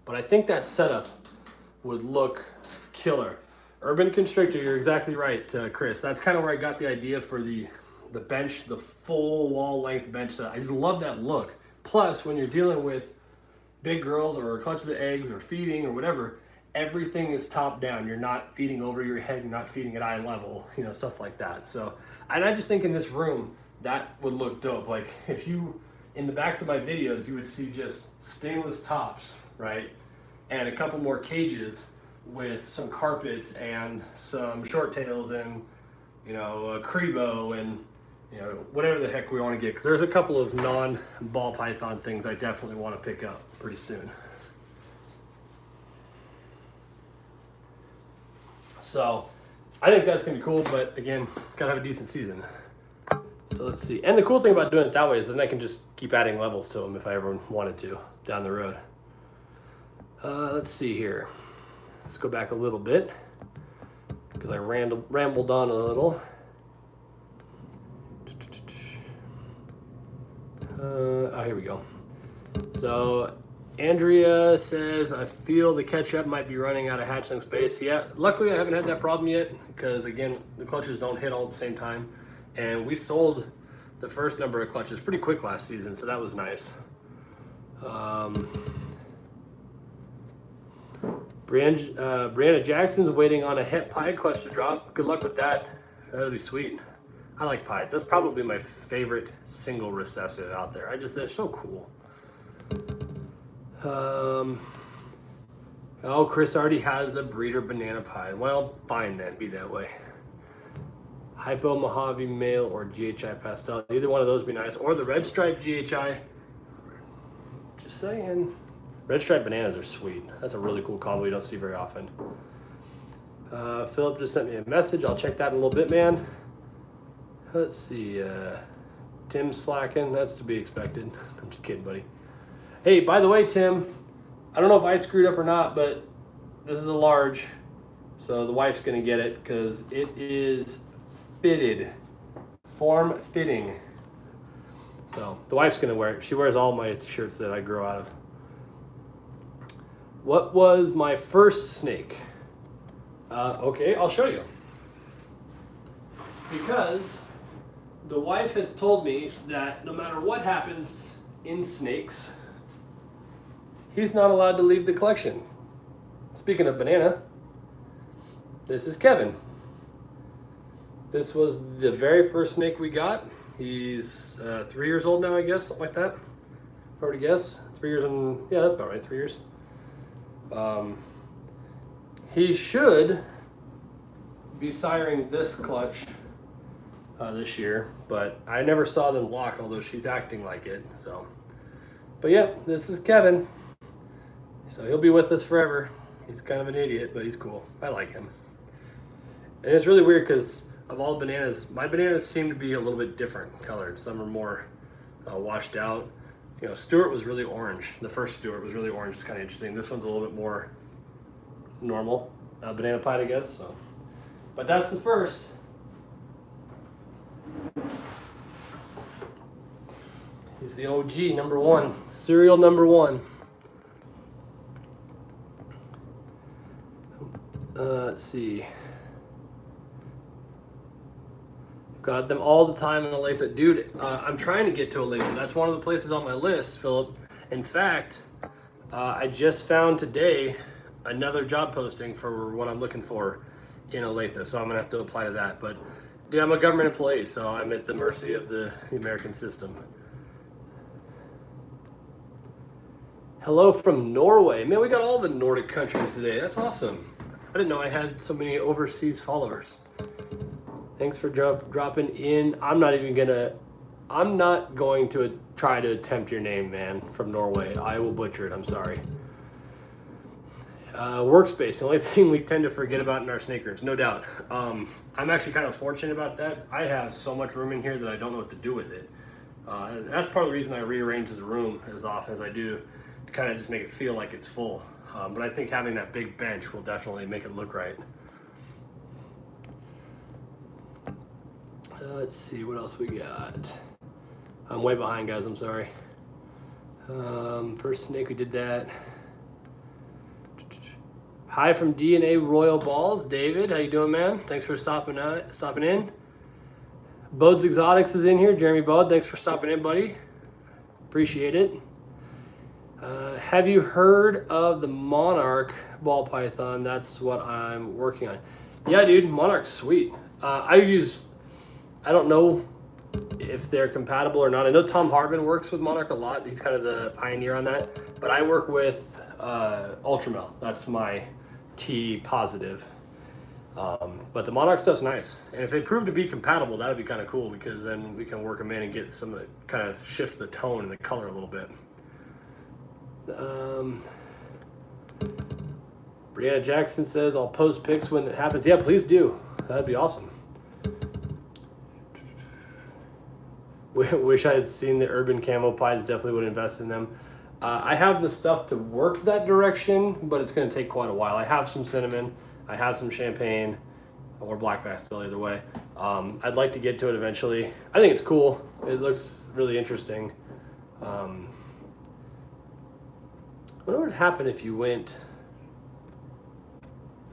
but I think that setup would look killer. Urban Constrictor, you're exactly right, Chris. That's kind of where I got the idea for the bench, the full wall length bench set. I just love that look. Plus, when you're dealing with big girls or clutches of eggs or feeding or whatever, everything is top down. You're not feeding over your head, you're not feeding at eye level, you know, stuff like that. So, and I just think in this room, that would look dope. Like if you, in the backs of my videos, you would see just stainless tops, right? And a couple more cages with some carpets and some short tails and, you know, a Crebo and, you know, whatever the heck we want to get. Because there's a couple of non-ball python things I definitely want to pick up pretty soon. So I think that's going to be cool, but again, got to have a decent season. So let's see. And the cool thing about doing it that way is then I can just keep adding levels to them if I ever wanted to down the road. Let's see here. Let's go back a little bit because I rambled on a little. Oh, here we go. So Andrea says, I feel the catch-up might be running out of hatchling space. Yeah, luckily I haven't had that problem yet because, again, the clutches don't hit all at the same time. And we sold the first number of clutches pretty quick last season, so that was nice. Brianna Jackson's waiting on a het pied clutch to drop. Good luck with that. That'll be sweet. I like pieds. That's probably my favorite single recessive out there. They're so cool. Oh, Chris already has a breeder banana pied. Well, fine then, be that way. Hypo Mojave male or GHI pastel. Either one of those would be nice. Or the red stripe GHI. Just saying. Red stripe bananas are sweet. That's a really cool combo you don't see very often. Philip just sent me a message. I'll check that in a little bit, man. Let's see. Tim's slacking. That's to be expected. I'm just kidding, buddy. Hey, by the way, Tim, I don't know if I screwed up or not, but this is a large. So the wife's going to get it because it is fitted. Form fitting. So the wife's going to wear it. She wears all my shirts that I grow out of. What was my first snake? Okay, I'll show you. Because the wife has told me that no matter what happens in snakes, he's not allowed to leave the collection. Speaking of banana, this is Kevin. This was the very first snake we got. He's 3 years old now, I guess, something like that. If I were to guess. 3 years and, yeah, that's about right, 3 years. He should be siring this clutch this year, but I never saw them lock, although she's acting like it. So, but yeah, this is Kevin. So he'll be with us forever. He's kind of an idiot, but he's cool. I like him. And it's really weird because of all bananas, my bananas seem to be a little bit different colored. Some are more washed out. You know, Stuart was really orange. The first Stuart was really orange. It's kind of interesting. This one's a little bit more normal banana pied, I guess. So, but that's the first. He's the OG, number one, serial number one. Let's see. Got them all the time in Olathe. Dude, I'm trying to get to Olathe. That's one of the places on my list, Philip. In fact, I just found today another job posting for what I'm looking for in Olathe, so I'm gonna have to apply to that. But dude, I'm a government employee, so I'm at the mercy of the American system. Hello from Norway. Man, we got all the Nordic countries today. That's awesome. I didn't know I had so many overseas followers. Thanks for dropping in. I'm not going to try to attempt your name, man, from Norway. I will butcher it, I'm sorry. Workspace, the only thing we tend to forget about in our snake rooms, no doubt. I'm actually kind of fortunate about that. I have so much room in here that I don't know what to do with it. And that's part of the reason I rearrange the room as often as I do, to kind of just make it feel like it's full. But I think having that big bench will definitely make it look right. Let's see what else we got. I'm way behind, guys. I'm sorry. First snake, we did that. Hi from DNA Royal Balls, David. How you doing, man? Thanks for stopping in. Bode's Exotics is in here. Jeremy Bode, thanks for stopping in, buddy. Appreciate it. Have you heard of the Monarch ball python? That's what I'm working on. Yeah, dude, Monarch's sweet. I don't know if they're compatible or not. I know Tom Hartman works with Monarch a lot. He's kind of the pioneer on that. But I work with Ultramel. That's my T positive. But the Monarch stuff's nice. And if they prove to be compatible, that would be kind of cool because then we can work them in and get some that kind of shift the tone and the color a little bit. Brianna Jackson says, I'll post pics when it happens. Yeah, please do. That'd be awesome. Wish I had seen the urban camo pies. Definitely would invest in them. I have the stuff to work that direction, but it's going to take quite a while. I have some cinnamon, I have some champagne, or blackback still, either way. I'd like to get to it eventually. I think it's cool. It looks really interesting. I wonder what would happen if you went.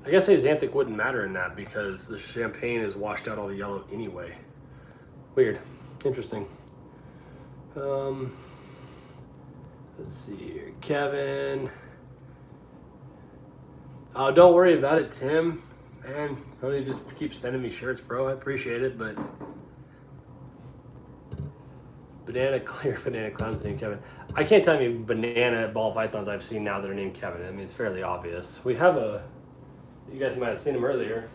I guess xanthic wouldn't matter in that because the champagne has washed out all the yellow anyway. Weird. Interesting. Let's see here. Kevin. Oh, don't worry about it, Tim. Man, really just keep sending me shirts, bro. I appreciate it, but banana clowns named Kevin. I can't tell you banana ball pythons I've seen now that are named Kevin. I mean, it's fairly obvious. We have a. You guys might have seen him earlier.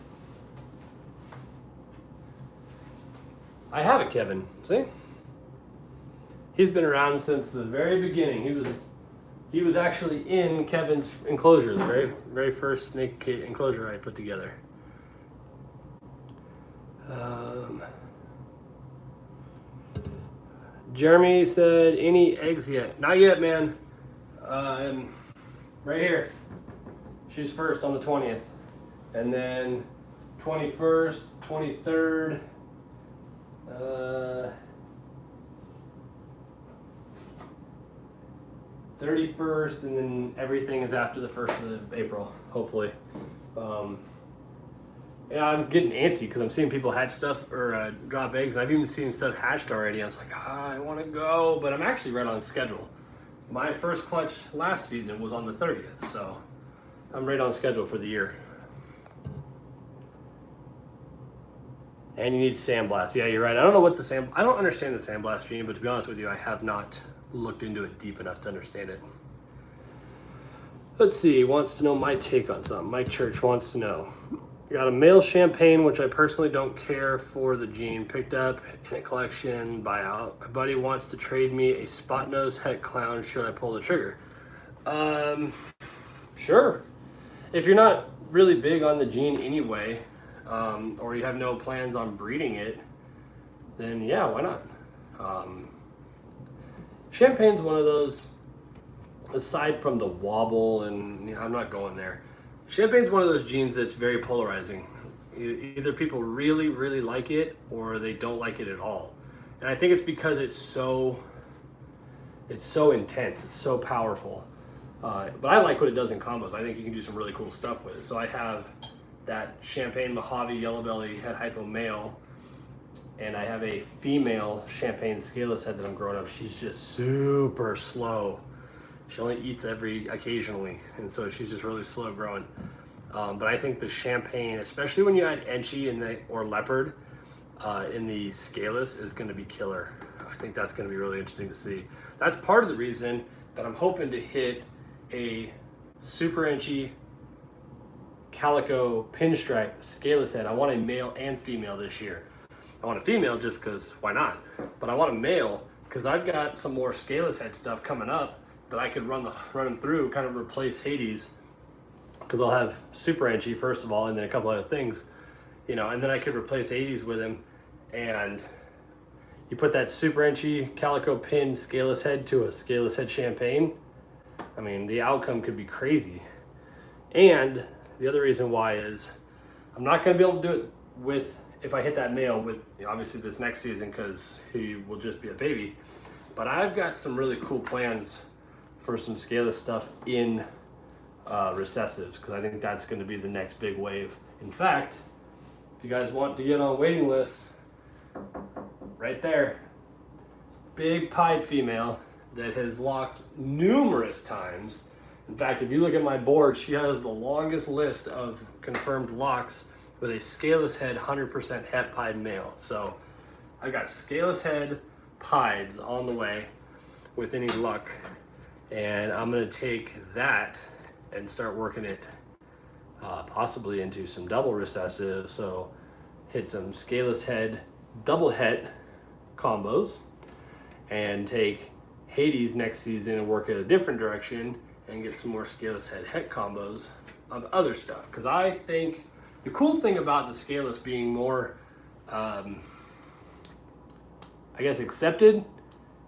I have a Kevin. See? He's been around since the very beginning. He was actually in Kevin's enclosure, the very first snake enclosure I put together. Jeremy said, any eggs yet? Not yet, man. Right here. She's first on the 20th. And then 21st, 23rd, 31st, and then everything is after the 1st of April, hopefully. Yeah, I'm getting antsy because I'm seeing people hatch stuff or drop eggs, and I've even seen stuff hatched already. I was like, I want to go, but I'm actually right on schedule. My first clutch last season was on the 30th, so I'm right on schedule for the year. And you need sandblast. Yeah, you're right. I don't know what I don't understand the sandblast gene, but to be honest with you, I have not looked into it deep enough to understand it. Let's see, he wants to know my take on something. Mike Church wants to know. Got a male champagne, which I personally don't care for the gene. Picked up in a collection buyout. My buddy wants to trade me a spot nose het clown. Should I pull the trigger? Sure. If you're not really big on the gene anyway, or you have no plans on breeding it, then yeah, why not? Champagne's one of those, aside from the wobble, and I'm not going there. Champagne's one of those genes that's very polarizing. Either people really, really like it, or they don't like it at all. And I think it's because it's so intense, it's so powerful. But I like what it does in combos. I think you can do some really cool stuff with it. So I have that Champagne Mojave Yellow Belly Het Hypo male, and I have a female Champagne Scaleless head that I'm growing up. She's just super slow. She only eats occasionally, and so she's just really slow growing. But I think the Champagne, especially when you add Enchi or Leopard in the Scaleless, is going to be killer. I think that's going to be really interesting to see. That's part of the reason that I'm hoping to hit a Super Enchi Calico Pinstripe Scaleless head. I want a male and female this year. I want a female just because why not? But I want a male because I've got some more Scaleless head stuff coming up that I could run them through, kind of replace Hades, because I'll have Super Enchi first of all, and then a couple other things, and then I could replace Hades with him, and you put that Super Enchi Calico Pin Scaleless head to a Scaleless head Champagne. I mean, the outcome could be crazy. And the other reason why is I'm not going to be able to do it with, if I hit that male with, obviously this next season, because he will just be a baby. But I've got some really cool plans for some Scaleless stuff in recessives, because I think that's going to be the next big wave. In fact, if you guys want to get on waiting lists, right there, big pied female that has locked numerous times. In fact, if you look at my board, she has the longest list of confirmed locks with a Scaleless head 100% het pied male. So I got Scaleless head pieds on the way with any luck, and I'm going to take that and start working it possibly into some double recessive. So hit some Scaleless head double het combos, and take Hades next season and work it a different direction and get some more Scaleless head het combos of other stuff. Because I think the cool thing about the Scaleless being more, I guess, accepted,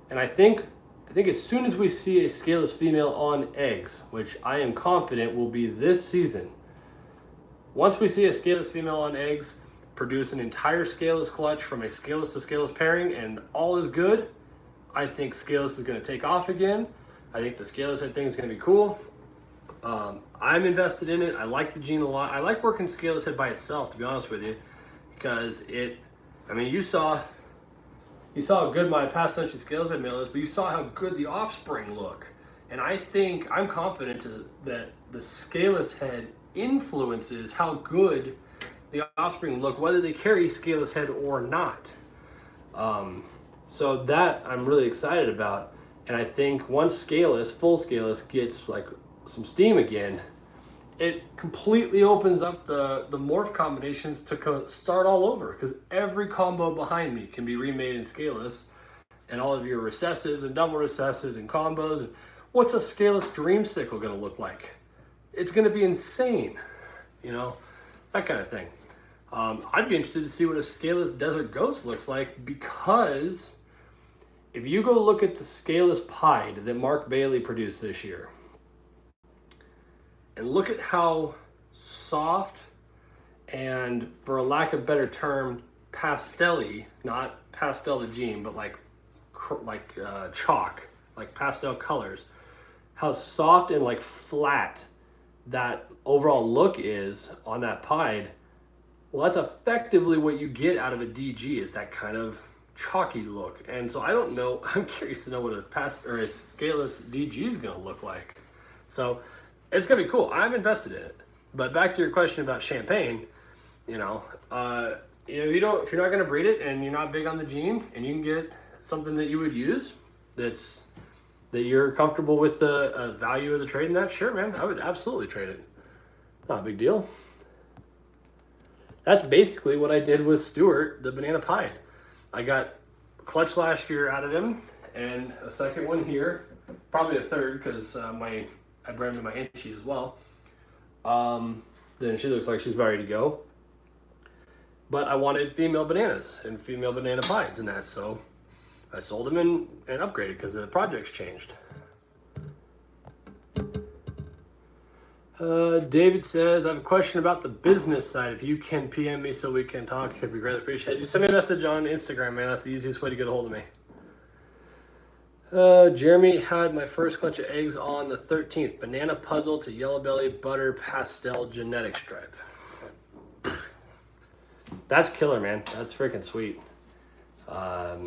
and I think I think as soon as we see a scaleless female on eggs, which I am confident will be this season, once we see a scaleless female on eggs produce an entire scaleless clutch from a scaleless to scaleless pairing and all is good, I think scaleless is going to take off again. I think the scaleless head thing is going to be cool. I'm invested in it. I like the gene a lot. I like working scaleless head by itself, to be honest with you, because I mean, you saw how good my past century scaleless head male is, but you saw how good the offspring look. And I think I'm confident that the scaleless head influences how good the offspring look, whether they carry scaleless head or not. So that I'm really excited about. And I think once scaleless, full scaleless, gets like some steam again, it completely opens up the morph combinations to start all over, because every combo behind me can be remade in scaleless, and all of your recessives and double recessives and combos. And what's a scaleless dream sickle going to look like? It's going to be insane, you know, that kind of thing. I'd be interested to see what a scaleless desert ghost looks like, because if you go look at the scaleless pied that Mark Bailey produced this year, and look at how soft and, for a lack of better term, pastel-y, not pastel the gene, but like chalk, like pastel colors, how soft and like flat that overall look is on that pied. Well, that's effectively what you get out of a DG, is that kind of chalky look. And so I don't know, I'm curious to know what a scaleless DG is going to look like. So it's going to be cool. I'm invested in it. But back to your question about champagne, you know, if you're not going to breed it and you're not big on the gene, and you can get something that you would use that you're comfortable with the value of the trade in that, sure, man, I would absolutely trade it. Not a big deal. That's basically what I did with Stewart, the banana pied. I got a clutch last year out of him, and a second one here, probably a third, because I bred him in my Inchi as well. Then she looks like she's ready to go. But I wanted female bananas and female banana pies and that, so I sold them and upgraded because the project's changed. David says, I have a question about the business side. If you can PM me so we can talk, it'd be greatly appreciated. Just send me a message on Instagram, man. That's the easiest way to get a hold of me. Jeremy had my first clutch of eggs on the 13th. Banana puzzle to yellow belly butter pastel genetic stripe. That's killer, man. That's freaking sweet. Are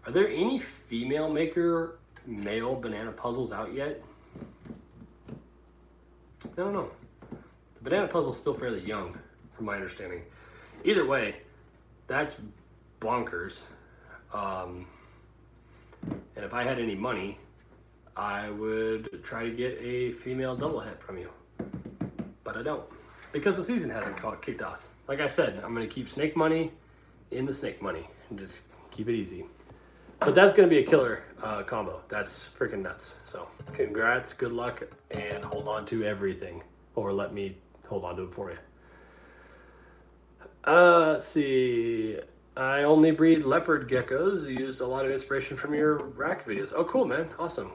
there any female maker male banana puzzles out yet? I don't know. The banana puzzle's still fairly young, from my understanding. Either way, that's bonkers. And if I had any money, I would try to get a female double head from you. But I don't, because the season hasn't kicked off. Like I said, I'm going to keep snake money in the snake money and just keep it easy. But that's going to be a killer combo. That's freaking nuts. So congrats, good luck, and hold on to everything. Or let me hold on to it for you. Let's see. I only breed leopard geckos. You used a lot of inspiration from your rack videos. Oh, cool, man. Awesome.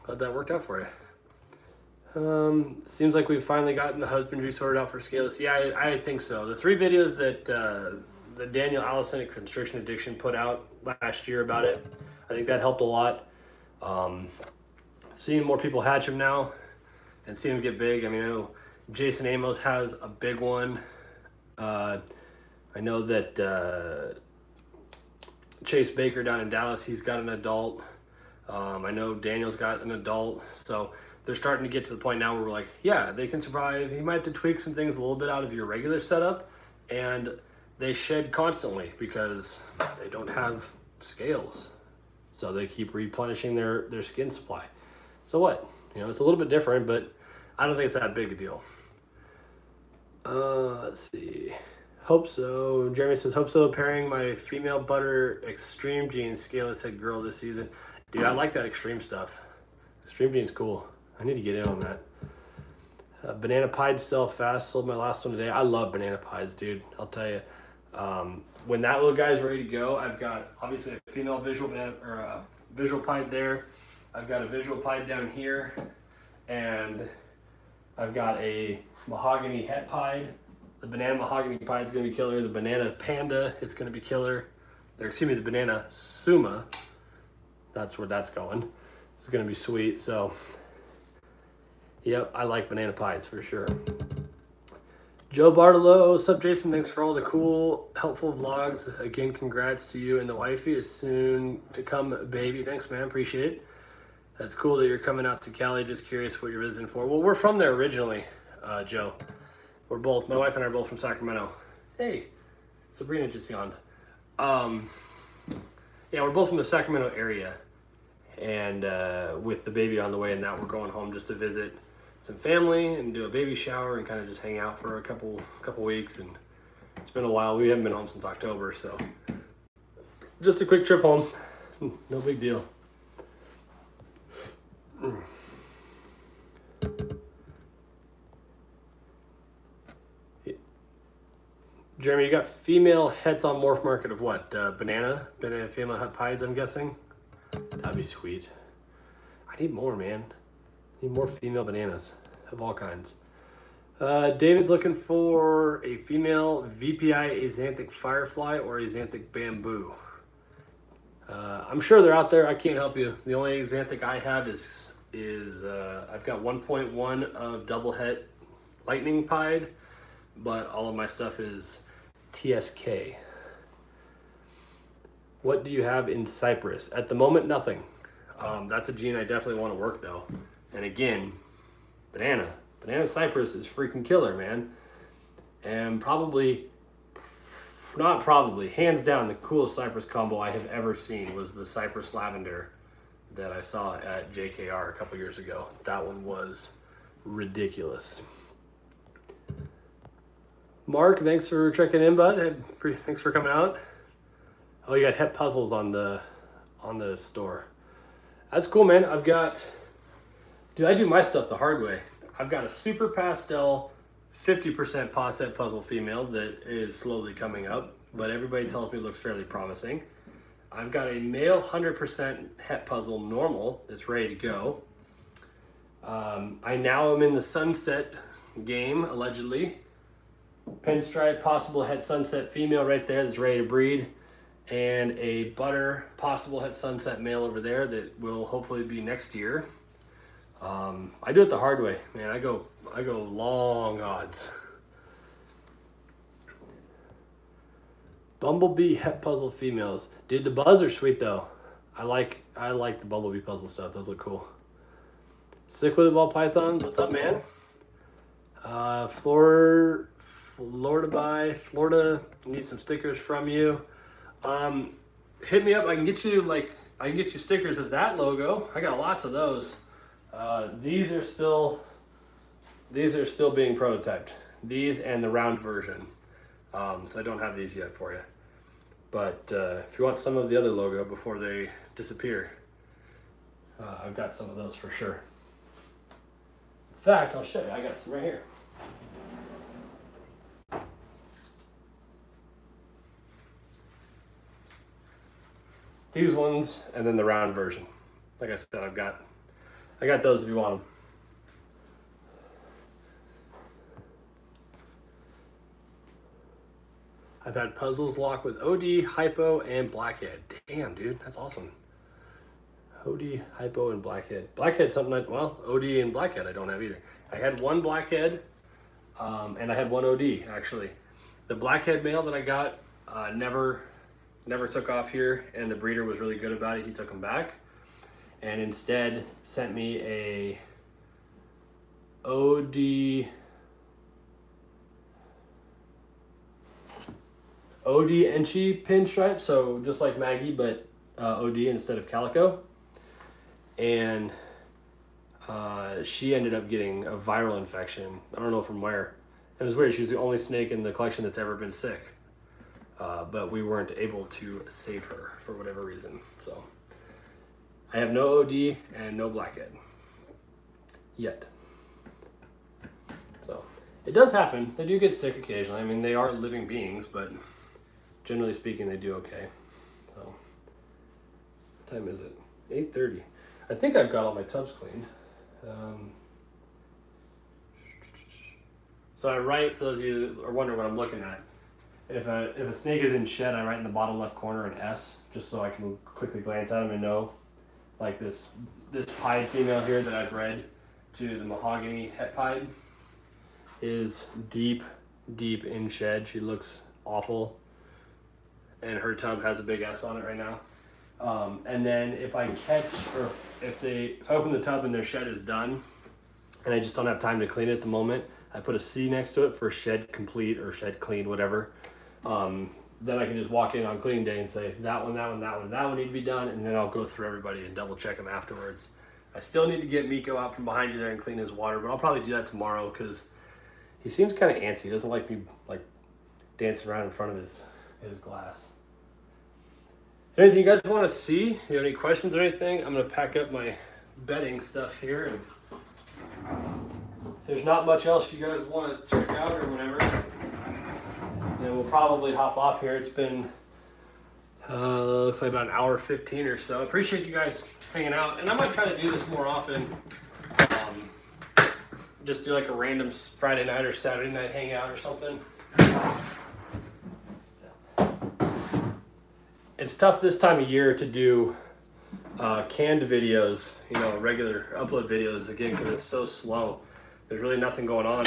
Glad that worked out for you. Seems like we've finally gotten the husbandry sorted out for scaleless. Yeah, I think so. The 3 videos that Daniel Allison at Constriction Addiction put out last year about it, I think that helped a lot. Seeing more people hatch them now and seeing them get big. I mean, I know Jason Amos has a big one. I know that Chase Baker down in Dallas, he's got an adult. I know Daniel's got an adult. So they're starting to get to the point now where we're like, yeah, they can survive. You might have to tweak some things a little bit out of your regular setup, and they shed constantly because they don't have scales. So they keep replenishing their skin supply. So what? You know, it's a little bit different, but I don't think it's that big a deal. Let's see. Hope so. Jeremy says, hope so. Pairing my female butter extreme gene scaleless head girl this season. Dude, I like that extreme stuff. Extreme gene's cool. I need to get in on that. Banana pies sell fast. Sold my last one today. I love banana pies, dude. I'll tell you. When that little guy's ready to go, I've got obviously a female visual or a visual pied there. I've got a visual pied down here, and I've got a mahogany het pied. The banana mahogany pied is going to be killer. The banana panda is going to be killer. Or excuse me, the banana suma. That's where that's going. It's going to be sweet. So, yep, I like banana pies for sure. Joe Bartolo, what's up, Jason? Thanks for all the cool, helpful vlogs. Again, congrats to you and the wifey. Is soon to come, baby. Thanks, man. Appreciate it. That's cool that you're coming out to Cali. Just curious what you're visiting for. Well, we're from there originally, Joe. We're both, my wife and I are both from Sacramento. Hey, Sabrina just yawned. Yeah, we're both from the Sacramento area. And with the baby on the way, and now we're going home just to visit some family and do a baby shower and kind of just hang out for a couple weeks. And it's been a while. We haven't been home since October, so just a quick trip home. No big deal. Jeremy, you got female hets on Morph Market of what? Banana female het pieds, I'm guessing. That'd be sweet. I need more, man. I need more female bananas of all kinds. David's looking for a female VPI Axanthic Firefly or Axanthic Bamboo. I'm sure they're out there. I can't help you. The only Axanthic I have is I've got 1.1 of double het lightning pied, but all of my stuff is TSK. What do you have in Cypress? At the moment, nothing. That's a gene I definitely want to work though. And again, banana Cypress is freaking killer, man. And hands down, the coolest Cypress combo I have ever seen was the Cypress Lavender that I saw at JKR a couple years ago. That one was ridiculous. Mark, thanks for checking in, bud. Thanks for coming out. Oh, you got het puzzles on the store. That's cool, man. Dude, I do my stuff the hard way. I've got a super pastel 50% posset puzzle female that is slowly coming up, but everybody tells me it looks fairly promising. I've got a male 100% het puzzle normal that's ready to go. I now am in the sunset game, allegedly. Pinstripe possible het sunset female right there that's ready to breed, and a butter possible het sunset male over there that will hopefully be next year. I do it the hard way, man. I go long odds. Bumblebee het puzzle females, dude. The buzz are sweet though. I like the Bumblebee puzzle stuff. Those look cool. Sick with it, ball pythons. What's up, man? Florida, need some stickers from you. Hit me up. I can get you stickers of that logo. I got lots of those. These are still being prototyped. These and the round version. So I don't have these yet for you. But if you want some of the other logo before they disappear, I've got some of those for sure. In fact, I'll show you. I got some right here. These ones, and then the round version. Like I said, I got those if you want them. I've had puzzles lock with OD, Hypo, and Blackhead. Damn, dude, that's awesome. OD, Hypo, and Blackhead. Blackhead, something like, well, OD and Blackhead I don't have either. I had one Blackhead, and I had one OD, actually. The Blackhead male that I got never took off here, and the breeder was really good about it. He took them back, and instead sent me a OD Enchi pinstripe, so just like Maggie, but OD instead of Calico. And she ended up getting a viral infection. I don't know from where. It was weird. She was the only snake in the collection that's ever been sick. But we weren't able to save her for whatever reason. So I have no OD and no Blackhead yet. So it does happen. They do get sick occasionally. I mean, they are living beings, but generally speaking, they do okay. So, what time is it? 8:30. I think I've got all my tubs cleaned. So I write, for those of you who are wondering what I'm looking at, if a snake is in shed, I write in the bottom left corner an S, just so I can quickly glance at them and know. Like this pied female here that I've bred to the mahogany het pied is deep in shed. She looks awful, and her tub has a big S on it right now. And then if I catch, or if I open the tub and their shed is done, and I just don't have time to clean it at the moment, I put a C next to it for shed complete or shed clean, whatever. Then I can just walk in on clean day and say, that one need to be done, and then I'll go through everybody and double check them afterwards. I still need to get Miko out from behind you there and clean his water, but I'll probably do that tomorrow because he seems kind of antsy. He doesn't like me like dancing around in front of his glass. Is there anything you guys want to see? Do you have any questions or anything? I'm going to pack up my bedding stuff here, and if there's not much else you guys want to check out or whatever, then we'll probably hop off here. It's been, looks like about an hour 15 or so. I appreciate you guys hanging out, and I might try to do this more often. Just do like a random Friday night or Saturday night hangout or something. It's tough this time of year to do canned videos, regular upload videos, again, because it's so slow. There's really nothing going on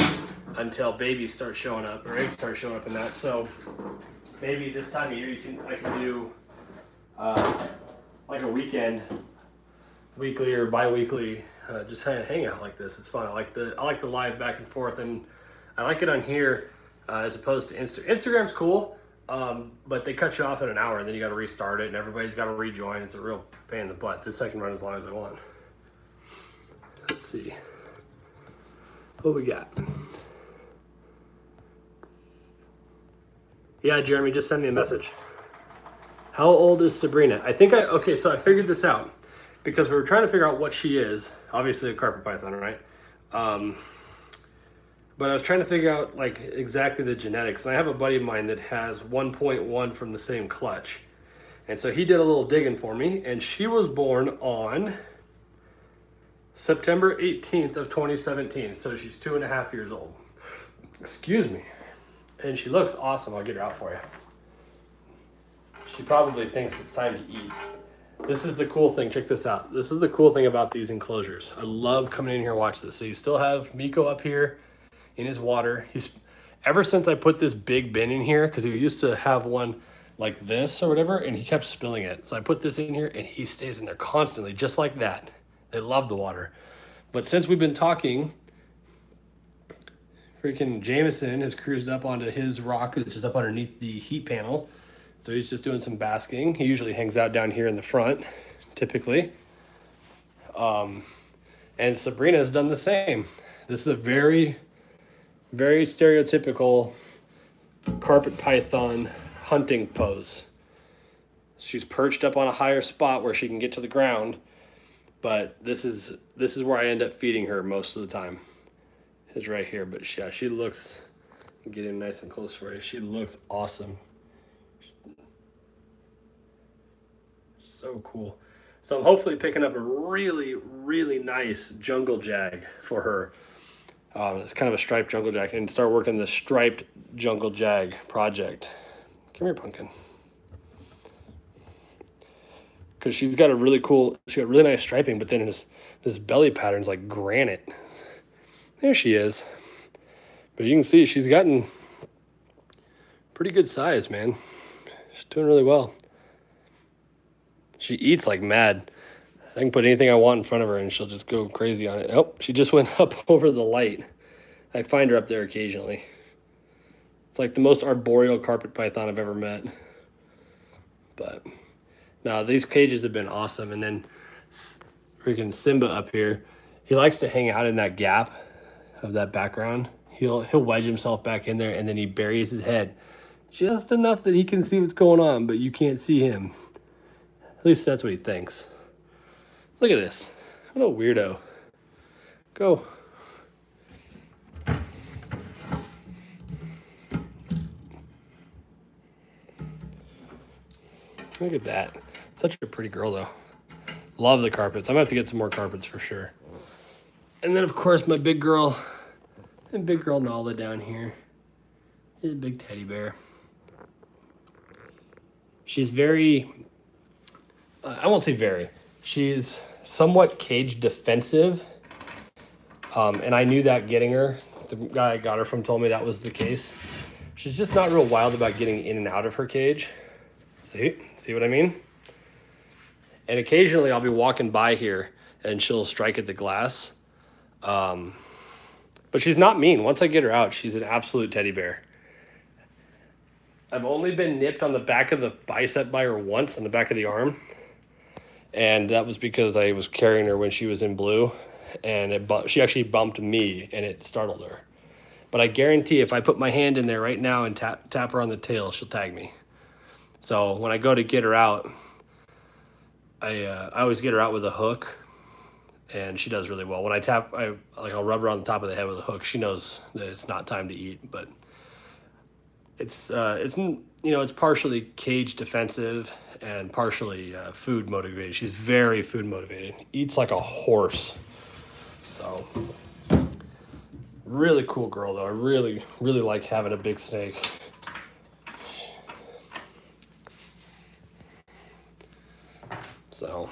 until babies start showing up or eggs start showing up in that. So maybe this time of year I can do like a weekend, weekly or bi-weekly, just hang out like this. It's fun. I like the live back and forth, and I like it on here as opposed to Instagram's cool, but they cut you off at an hour and then you got to restart it and everybody's got to rejoin. It's a real pain in the butt. This I can run as long as I want. Let's see what we got. Yeah, Jeremy, just send me a message. How old is Sabrina? Okay, so I figured this out because we were trying to figure out what she is. Obviously a carpet python, right? But I was trying to figure out like exactly the genetics. And I have a buddy of mine that has 1.1 from the same clutch. And so he did a little digging for me, and she was born on September 18th of 2017. So she's 2.5 years old. Excuse me. And she looks awesome. I'll get her out for you. She probably thinks it's time to eat. This is the cool thing. Check this out. This is the cool thing about these enclosures. I love coming in here and watch this. So you still have Miko up here in his water. Ever since I put this big bin in here, because he used to have one like this or whatever, and he kept spilling it. So I put this in here and he stays in there constantly, just like that. They love the water. But since we've been talking, freaking Jameson has cruised up onto his rock, which is up underneath the heat panel. So he's just doing some basking. He usually hangs out down here in the front, typically. And Sabrina has done the same. This is a very, very stereotypical carpet python hunting pose. She's perched up on a higher spot where she can get to the ground, but this is where I end up feeding her most of the time. Is right here, but yeah, she looks, get in nice and close for you. She looks awesome. So cool. So I'm hopefully picking up a really, really nice jungle jag for her. It's kind of a striped jungle jag, and start working the striped jungle jag project. Come here, pumpkin. Because she's got really nice striping, but then this belly pattern's like granite. There she is. But you can see she's gotten pretty good size, man. She's doing really well. She eats like mad. I can put anything I want in front of her and she'll just go crazy on it. Oh, she just went up over the light. I find her up there occasionally. It's like the most arboreal carpet python I've ever met. But no, these cages have been awesome. And then freaking Simba up here, he likes to hang out in that gap of that background. He'll wedge himself back in there, and then he buries his head just enough that he can see what's going on, but you can't see him. At least that's what he thinks. Look at this. What a weirdo. Go. Look at that. Such a pretty girl, though. Love the carpets. I'm going to have to get some more carpets for sure. And then, of course, my big girl, and big girl Nala down here. She's a big teddy bear. She's very, I won't say very, she's somewhat cage defensive. And I knew that getting her. The guy I got her from told me that was the case. She's just not real wild about getting in and out of her cage. See what I mean? And occasionally I'll be walking by here and she'll strike at the glass. But she's not mean. Once I get her out, she's an absolute teddy bear. I've only been nipped on the back of the bicep by her once, on the back of the arm. And that was because I was carrying her when she was in blue. And she actually bumped me and it startled her. But I guarantee if I put my hand in there right now and tap her on the tail, she'll tag me. So when I go to get her out, I always get her out with a hook, and she does really well. When I tap, I'll rub her on the top of the head with a hook. She knows that it's not time to eat, but it's partially cage defensive and partially food motivated. She's very food motivated. Eats like a horse. So really cool girl though. I really like having a big snake. So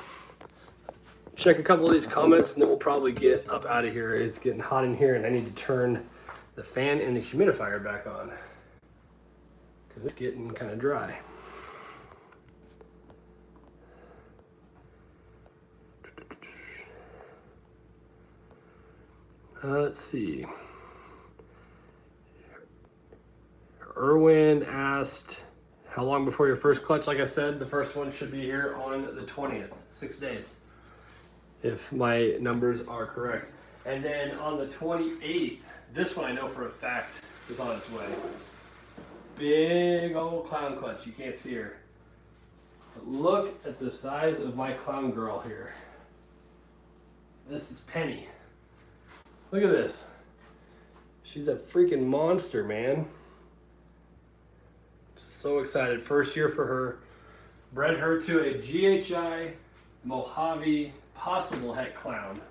check a couple of these comments and then we'll probably get up out of here. It's getting hot in here and I need to turn the fan and the humidifier back on because it's getting kind of dry. Let's see. Erwin asked, how long before your first clutch? Like I said, the first one should be here on the 20th, 6 days, if my numbers are correct. And then on the 28th, this one I know for a fact is on its way. Big old clown clutch, you can't see her. But look at the size of my clown girl here. This is Penny. Look at this. She's a freaking monster, man. So excited. First year for her. Bred her to a GHI Mojave possible het clown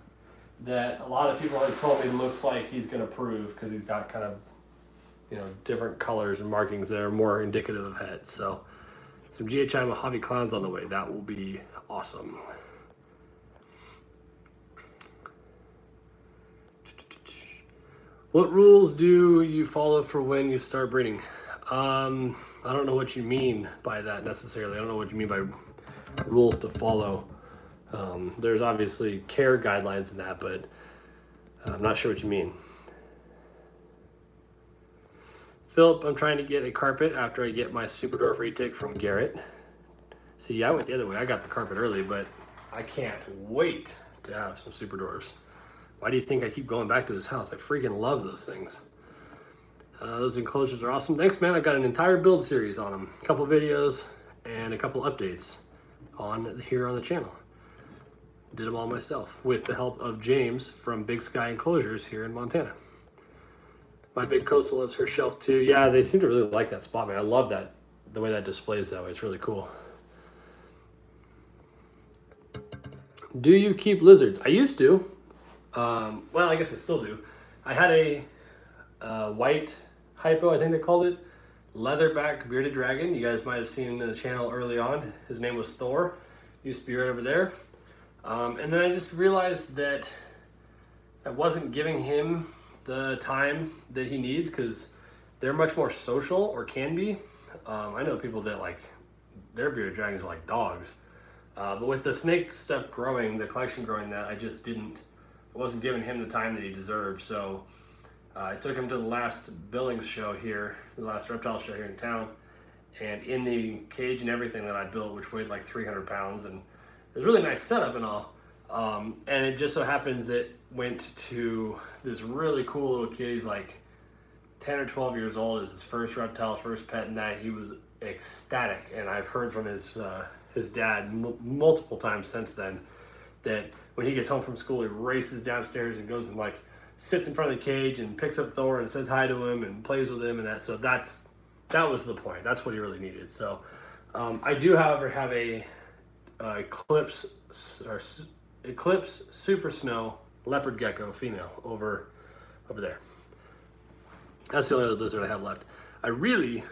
that a lot of people have told me looks like he's going to prove because he's got kind of, different colors and markings that are more indicative of het. So some GHI Mojave clowns on the way. That will be awesome. What rules do you follow for when you start breeding? I don't know what you mean by that necessarily. I don't know what you mean by rules to follow. There's obviously care guidelines in that, but I'm not sure what you mean. Philip, I'm trying to get a carpet after I get my Super Dwarf retake from Garrett. See, I went the other way. I got the carpet early, but I can't wait to have some Super Dwarfs. Why do you think I keep going back to his house? I freaking love those things. Those enclosures are awesome. Thanks, man. I've got an entire build series on them. A couple videos and a couple updates here on the channel. Did them all myself with the help of James from Big Sky Enclosures here in Montana. My big coastal loves her shelf too. Yeah, they seem to really like that spot, man. I love that, the way that displays that way. It's really cool. Do you keep lizards? I used to. Well, I guess I still do. I had a white hypo, I think they called it, leatherback bearded dragon. You guys might have seen the channel early on. His name was Thor. Used to be right over there. And then I just realized that I wasn't giving him the time that he needs because they're much more social, or can be. I know people that like their bearded dragons are like dogs. But with the snake stuff growing, the collection growing, that I wasn't giving him the time that he deserved. So I took him to the last Billings show here, the last reptile show here in town, and in the cage and everything that I built, which weighed like 300 pounds, and it was a really nice setup and all. And it just so happens it went to this really cool little kid. He's like 10 or 12 years old. It's his first reptile, first pet, and that he was ecstatic. And I've heard from his dad multiple times since then that when he gets home from school, he races downstairs and goes and like sits in front of the cage and picks up Thor and says hi to him and plays with him and that. So that was the point. That's what he really needed. So I do, however, have a Eclipse Super Snow Leopard Gecko female over there. That's the only other lizard I have left. I really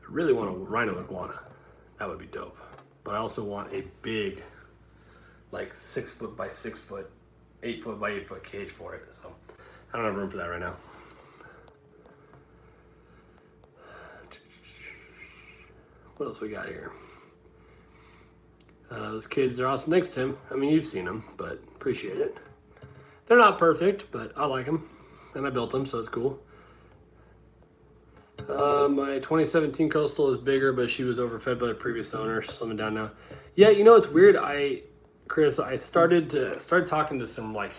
want a rhino iguana. That would be dope. But I also want a big, like 6 foot by 6 foot, 8 foot by 8 foot cage for it. So I don't have room for that right now. What else we got here? Those kids are awesome. Thanks, Tim. I mean, you've seen them, but appreciate it. They're not perfect, but I like them. And I built them, so it's cool. My 2017 Coastal is bigger, but she was overfed by the previous owner. She's slimming down now. Yeah, you know, it's weird. Chris, I started talking to some like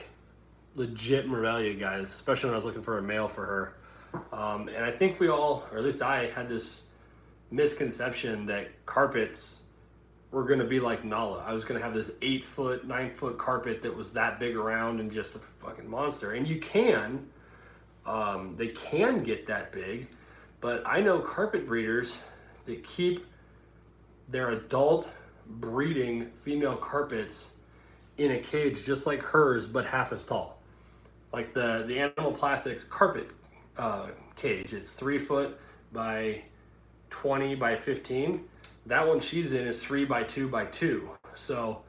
legit Morelia guys, especially when I was looking for a male for her. And I think we all, or at least I, had this misconception that carpets were going to be like Nala. I was going to have this 8 foot, 9 foot carpet that was that big around and just a fucking monster. And you can, they can get that big, but I know carpet breeders that keep their adult breeding female carpets in a cage just like hers, but half as tall. Like the Animal Plastics carpet cage, it's 3 foot by 20 by 15. That one she's in is 3 by 2 by 2. So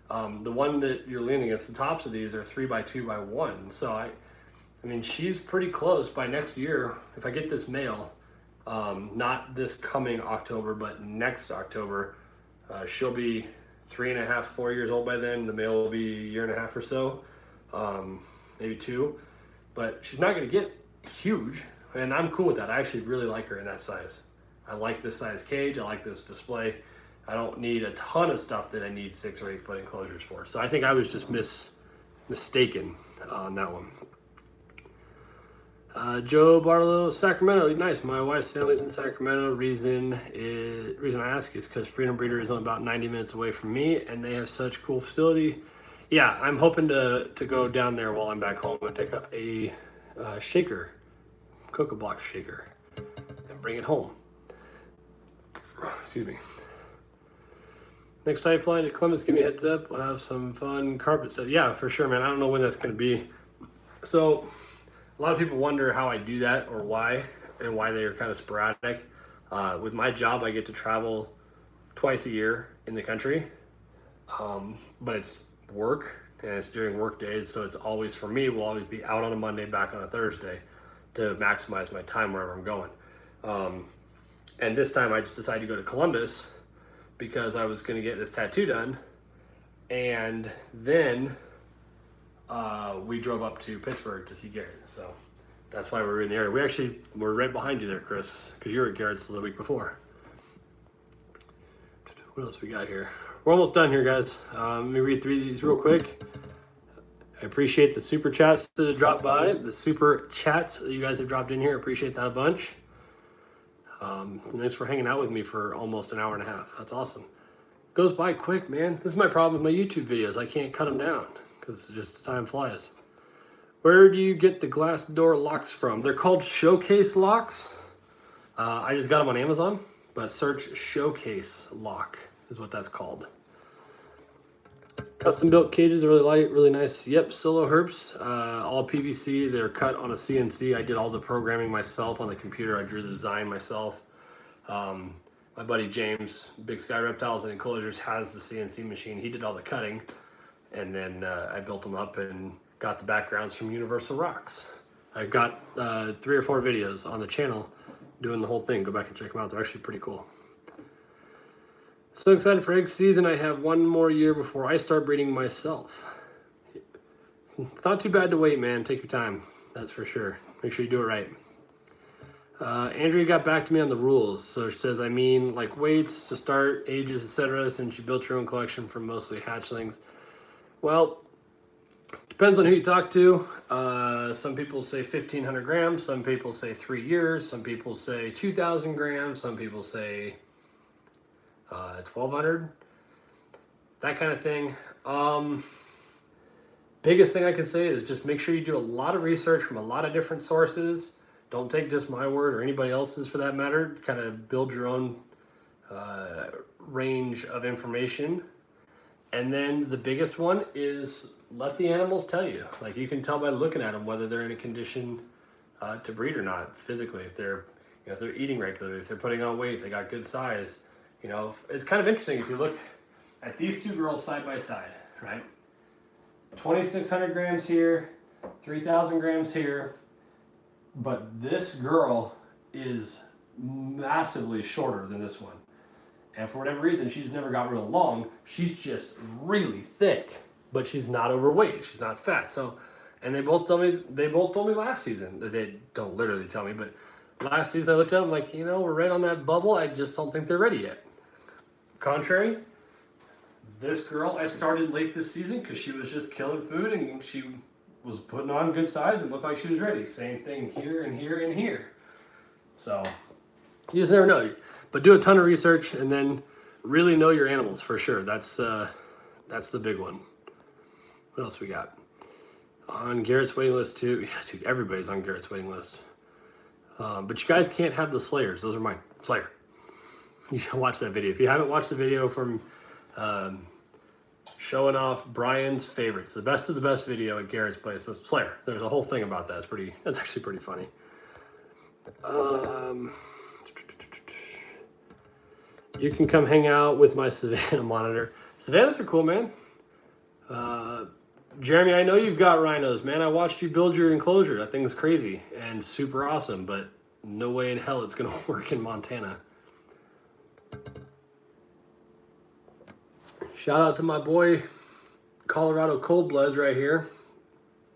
the one that you're leaning against, the tops of these are 3 by 2 by 1. So I mean, she's pretty close. By next year, if I get this male, not this coming October, but next October, she'll be 3.5, 4 years old by then. The male will be a year and a half or so, maybe 2. But she's not going to get huge, and I'm cool with that. I actually really like her in that size. I like this size cage. I like this display. I don't need a ton of stuff that I need 6 or 8 foot enclosures for. So I think I was just mistaken on that one. Joe Barlow, Sacramento, nice. My wife's family's in Sacramento. Reason I ask is because Freedom Breeder is only about 90 minutes away from me, and they have such cool facility. Yeah, I'm hoping to go down there while I'm back home and pick up a shaker, cocoa block shaker, and bring it home. Excuse me. Next time I fly to Columbus, give me a heads up. We'll have some fun carpet stuff. Yeah, for sure, man. I don't know when that's going to be. So a lot of people wonder how I do that or why, and why they are kind of sporadic. With my job, I get to travel twice a year in the country, but it's work and it's during work days. So it's always, for me, will always be out on a Monday, back on a Thursday to maximize my time wherever I'm going. And this time I just decided to go to Columbus because I was going to get this tattoo done. And then we drove up to Pittsburgh to see Garrett. So that's why we were in the area. We actually were right behind you there, Chris, because you were at Garrett's the week before. What else we got here? We're almost done here, guys. Let me read through these real quick. I appreciate the super chats that dropped by, the super chats that you guys have dropped in here. I appreciate that a bunch. Thanks for hanging out with me for almost an hour and a half. That's awesome. Goes by quick, man. This is my problem with my YouTube videos. I can't cut them down because just time flies. Where do you get the glass door locks from? They're called showcase locks. I just got them on Amazon, but search showcase lock is what that's called. Custom built cages are really light, really nice. Yep, solo herps, all PVC. They're cut on a CNC. I did all the programming myself on the computer. I drew the design myself. My buddy James, Big Sky Reptiles and Enclosures, has the CNC machine. He did all the cutting, and then I built them up and got the backgrounds from Universal Rocks. I've got 3 or 4 videos on the channel doing the whole thing. Go back and check them out. They're actually pretty cool. So excited for egg season. I have 1 more year before I start breeding myself. It's not too bad to wait, man. Take your time. That's for sure. Make sure you do it right. Andrea got back to me on the rules. So she says, I mean, like weights to start, ages, etc., since you built your own collection from mostly hatchlings. Well, depends on who you talk to. Some people say 1,500 grams. Some people say 3 years. Some people say 2,000 grams. Some people say 1,200. That kind of thing. Biggest thing I can say is just make sure you do a lot of research from a lot of different sources. Don't take just my word or anybody else's for that matter. Kind of build your own range of information. And then the biggest one is let the animals tell you. Like, you can tell by looking at them whether they're in a condition to breed or not physically. If they're, you know, if they're eating regularly, if they're putting on weight, they got good size. You know, it's kind of interesting if you look at these two girls side by side, right? 2,600 grams here, 3,000 grams here, but this girl is massively shorter than this one. And for whatever reason, she's never got real long. She's just really thick, but she's not overweight. She's not fat. So, and they both told me last season. They don't literally tell me, but last season I looked at them like, you know, we're right on that bubble. I just don't think they're ready yet. Contrary, this girl I started late this season because she was just killing food and she was putting on good size and looked like she was ready. Same thing here and here and here. So you just never know. But do a ton of research and then really know your animals for sure. That's the big one. What else we got? On Garrett's waiting list too. Yeah, dude, everybody's on Garrett's waiting list. But you guys can't have the Slayers. Those are mine. Slayer. You should watch that video. If you haven't watched the video from showing off Brian's favorites, the best of the best video at Garrett's place, the Slayer. There's a whole thing about that. That's actually pretty funny. You can come hang out with my Savannah monitor. Savannahs are cool, man. Jeremy, I know you've got rhinos, man. I watched you build your enclosure. That thing's crazy and super awesome, but no way in hell it's going to work in Montana. Shout out to my boy, Colorado Cold Bloods right here.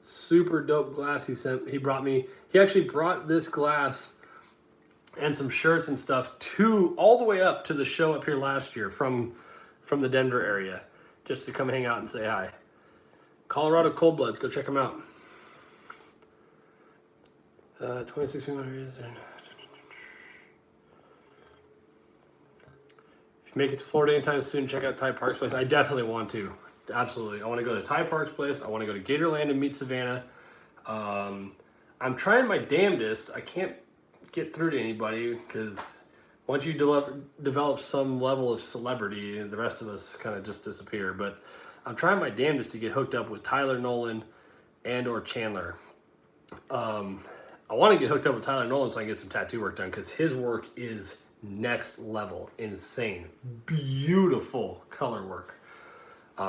Super dope glass he brought me. He actually brought this glass and some shirts and stuff all the way up to the show up here last year from the Denver area, just to come hang out and say hi. Colorado Cold Bloods, go check them out. 26 minutes. If you make it to Florida anytime soon, check out Ty Park's place. I definitely want to. Absolutely. I want to go to Ty Park's place. I want to go to Gatorland and meet Savannah. I'm trying my damnedest. I can't get through to anybody because once you develop some level of celebrity, the rest of us kind of just disappear. But I'm trying my damnedest to get hooked up with Tyler Nolan and or Chandler. I want to get hooked up with Tyler Nolan so I can get some tattoo work done because his work is next level, insane, beautiful color work.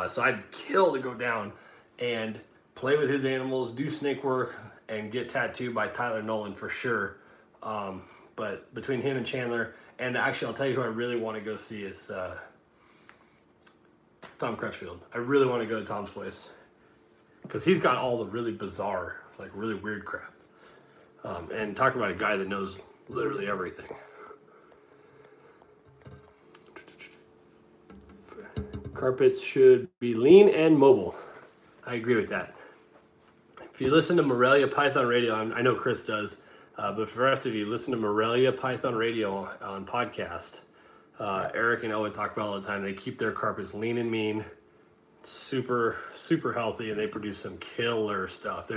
So I'd kill to go down and play with his animals, do snake work, and get tattooed by Tyler Nolan for sure. But between him and Chandler, and actually I'll tell you who I really want to go see is Tom Crutchfield. I really want to go to Tom's place because he's got all the really bizarre, like really weird crap. And talk about a guy that knows literally everything. Carpets should be lean and mobile. I agree with that. If you listen to Morelia Python Radio, I know Chris does, but for the rest of you, listen to Morelia Python Radio on podcast. Eric and Owen talk about all the time. They keep their carpets lean and mean, super, super healthy, and they produce some killer stuff.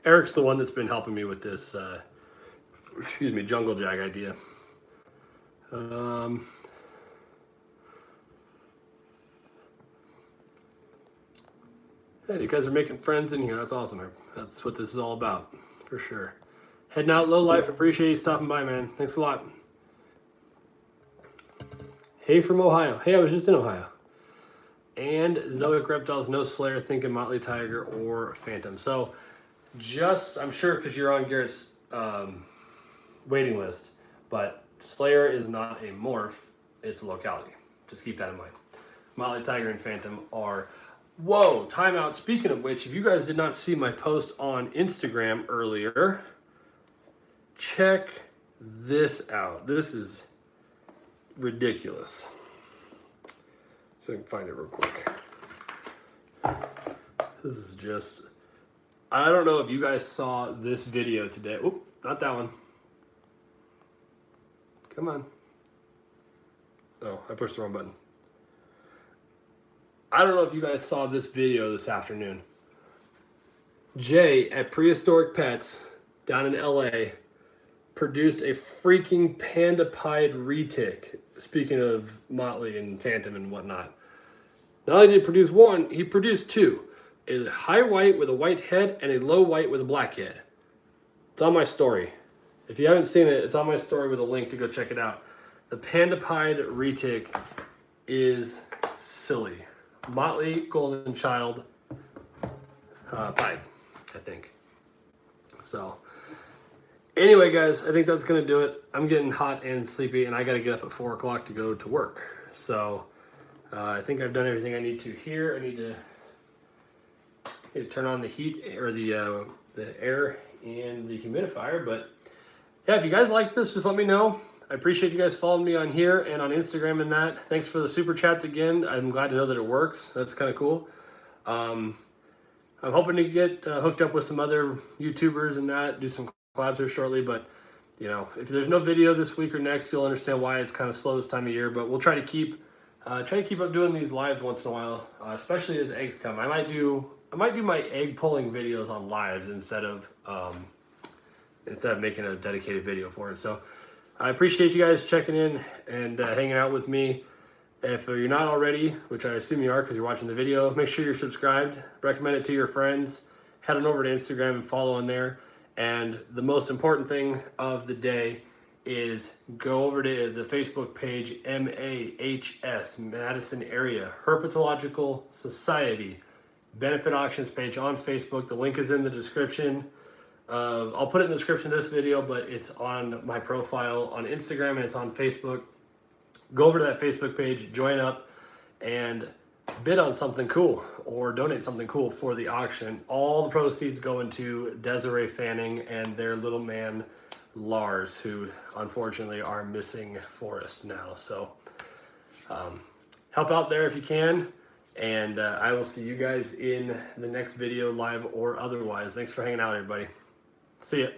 Eric's the one that's been helping me with this, jungle jag idea. Yeah, you guys are making friends in here. That's awesome. That's what this is all about, for sure. Heading out low life. Appreciate you stopping by, man. Thanks a lot. Hey from Ohio. Hey, I was just in Ohio. And Zoic Reptiles, no Slayer, thinking Motley Tiger or Phantom. So I'm sure because you're on Garrett's waiting list, but Slayer is not a morph, it's a locality. Just keep that in mind. Motley Tiger and Phantom are... Whoa, timeout. Speaking of which, if you guys did not see my post on Instagram earlier, check this out. This is ridiculous. So I can find it real quick. This is just... I don't know if you guys saw this video today. Oop, not that one. Come on. Oh, I pushed the wrong button. I don't know if you guys saw this video this afternoon. Jay at Prehistoric Pets down in LA produced a freaking panda pied retic speaking of Motley and Phantom and whatnot, not only did he produce one, he produced two. A high white with a white head and a low white with a black head. It's on my story. If you haven't seen it, it's on my story with a link to go check it out. The Panda Pied retic is silly. Motley Golden Child Pied, I think. So, anyway, guys, I think that's going to do it. I'm getting hot and sleepy, and I got to get up at 4 o'clock to go to work. So, I think I've done everything I need to here. I need to turn on the heat or the air and the humidifier. But yeah, if you guys like this, just let me know. I appreciate you guys following me on here and on Instagram and that. Thanks for the super chats again. I'm glad to know that it works. That's kind of cool. I'm hoping to get hooked up with some other YouTubers and that, do some collabs here shortly. But you know, if there's no video this week or next, you'll understand why it's kind of slow this time of year. But we'll try to keep up doing these lives once in a while, especially as eggs come. I might do my egg pulling videos on lives instead of making a dedicated video for it. So I appreciate you guys checking in and hanging out with me. If you're not already, which I assume you are because you're watching the video, make sure you're subscribed. Recommend it to your friends. Head on over to Instagram and follow on there. And the most important thing of the day is go over to the Facebook page, MAHS, Madison Area Herpetological Society Benefit Auctions page on Facebook. The link is in the description. I'll put it in the description of this video, but it's on my profile on Instagram and it's on Facebook. Go over to that Facebook page, join up, and bid on something cool or donate something cool for the auction. All the proceeds go into Desiree Fanning and their little man Lars, who unfortunately are missing for us now. So help out there if you can, and I will see you guys in the next video, live or otherwise. Thanks for hanging out, everybody. See ya.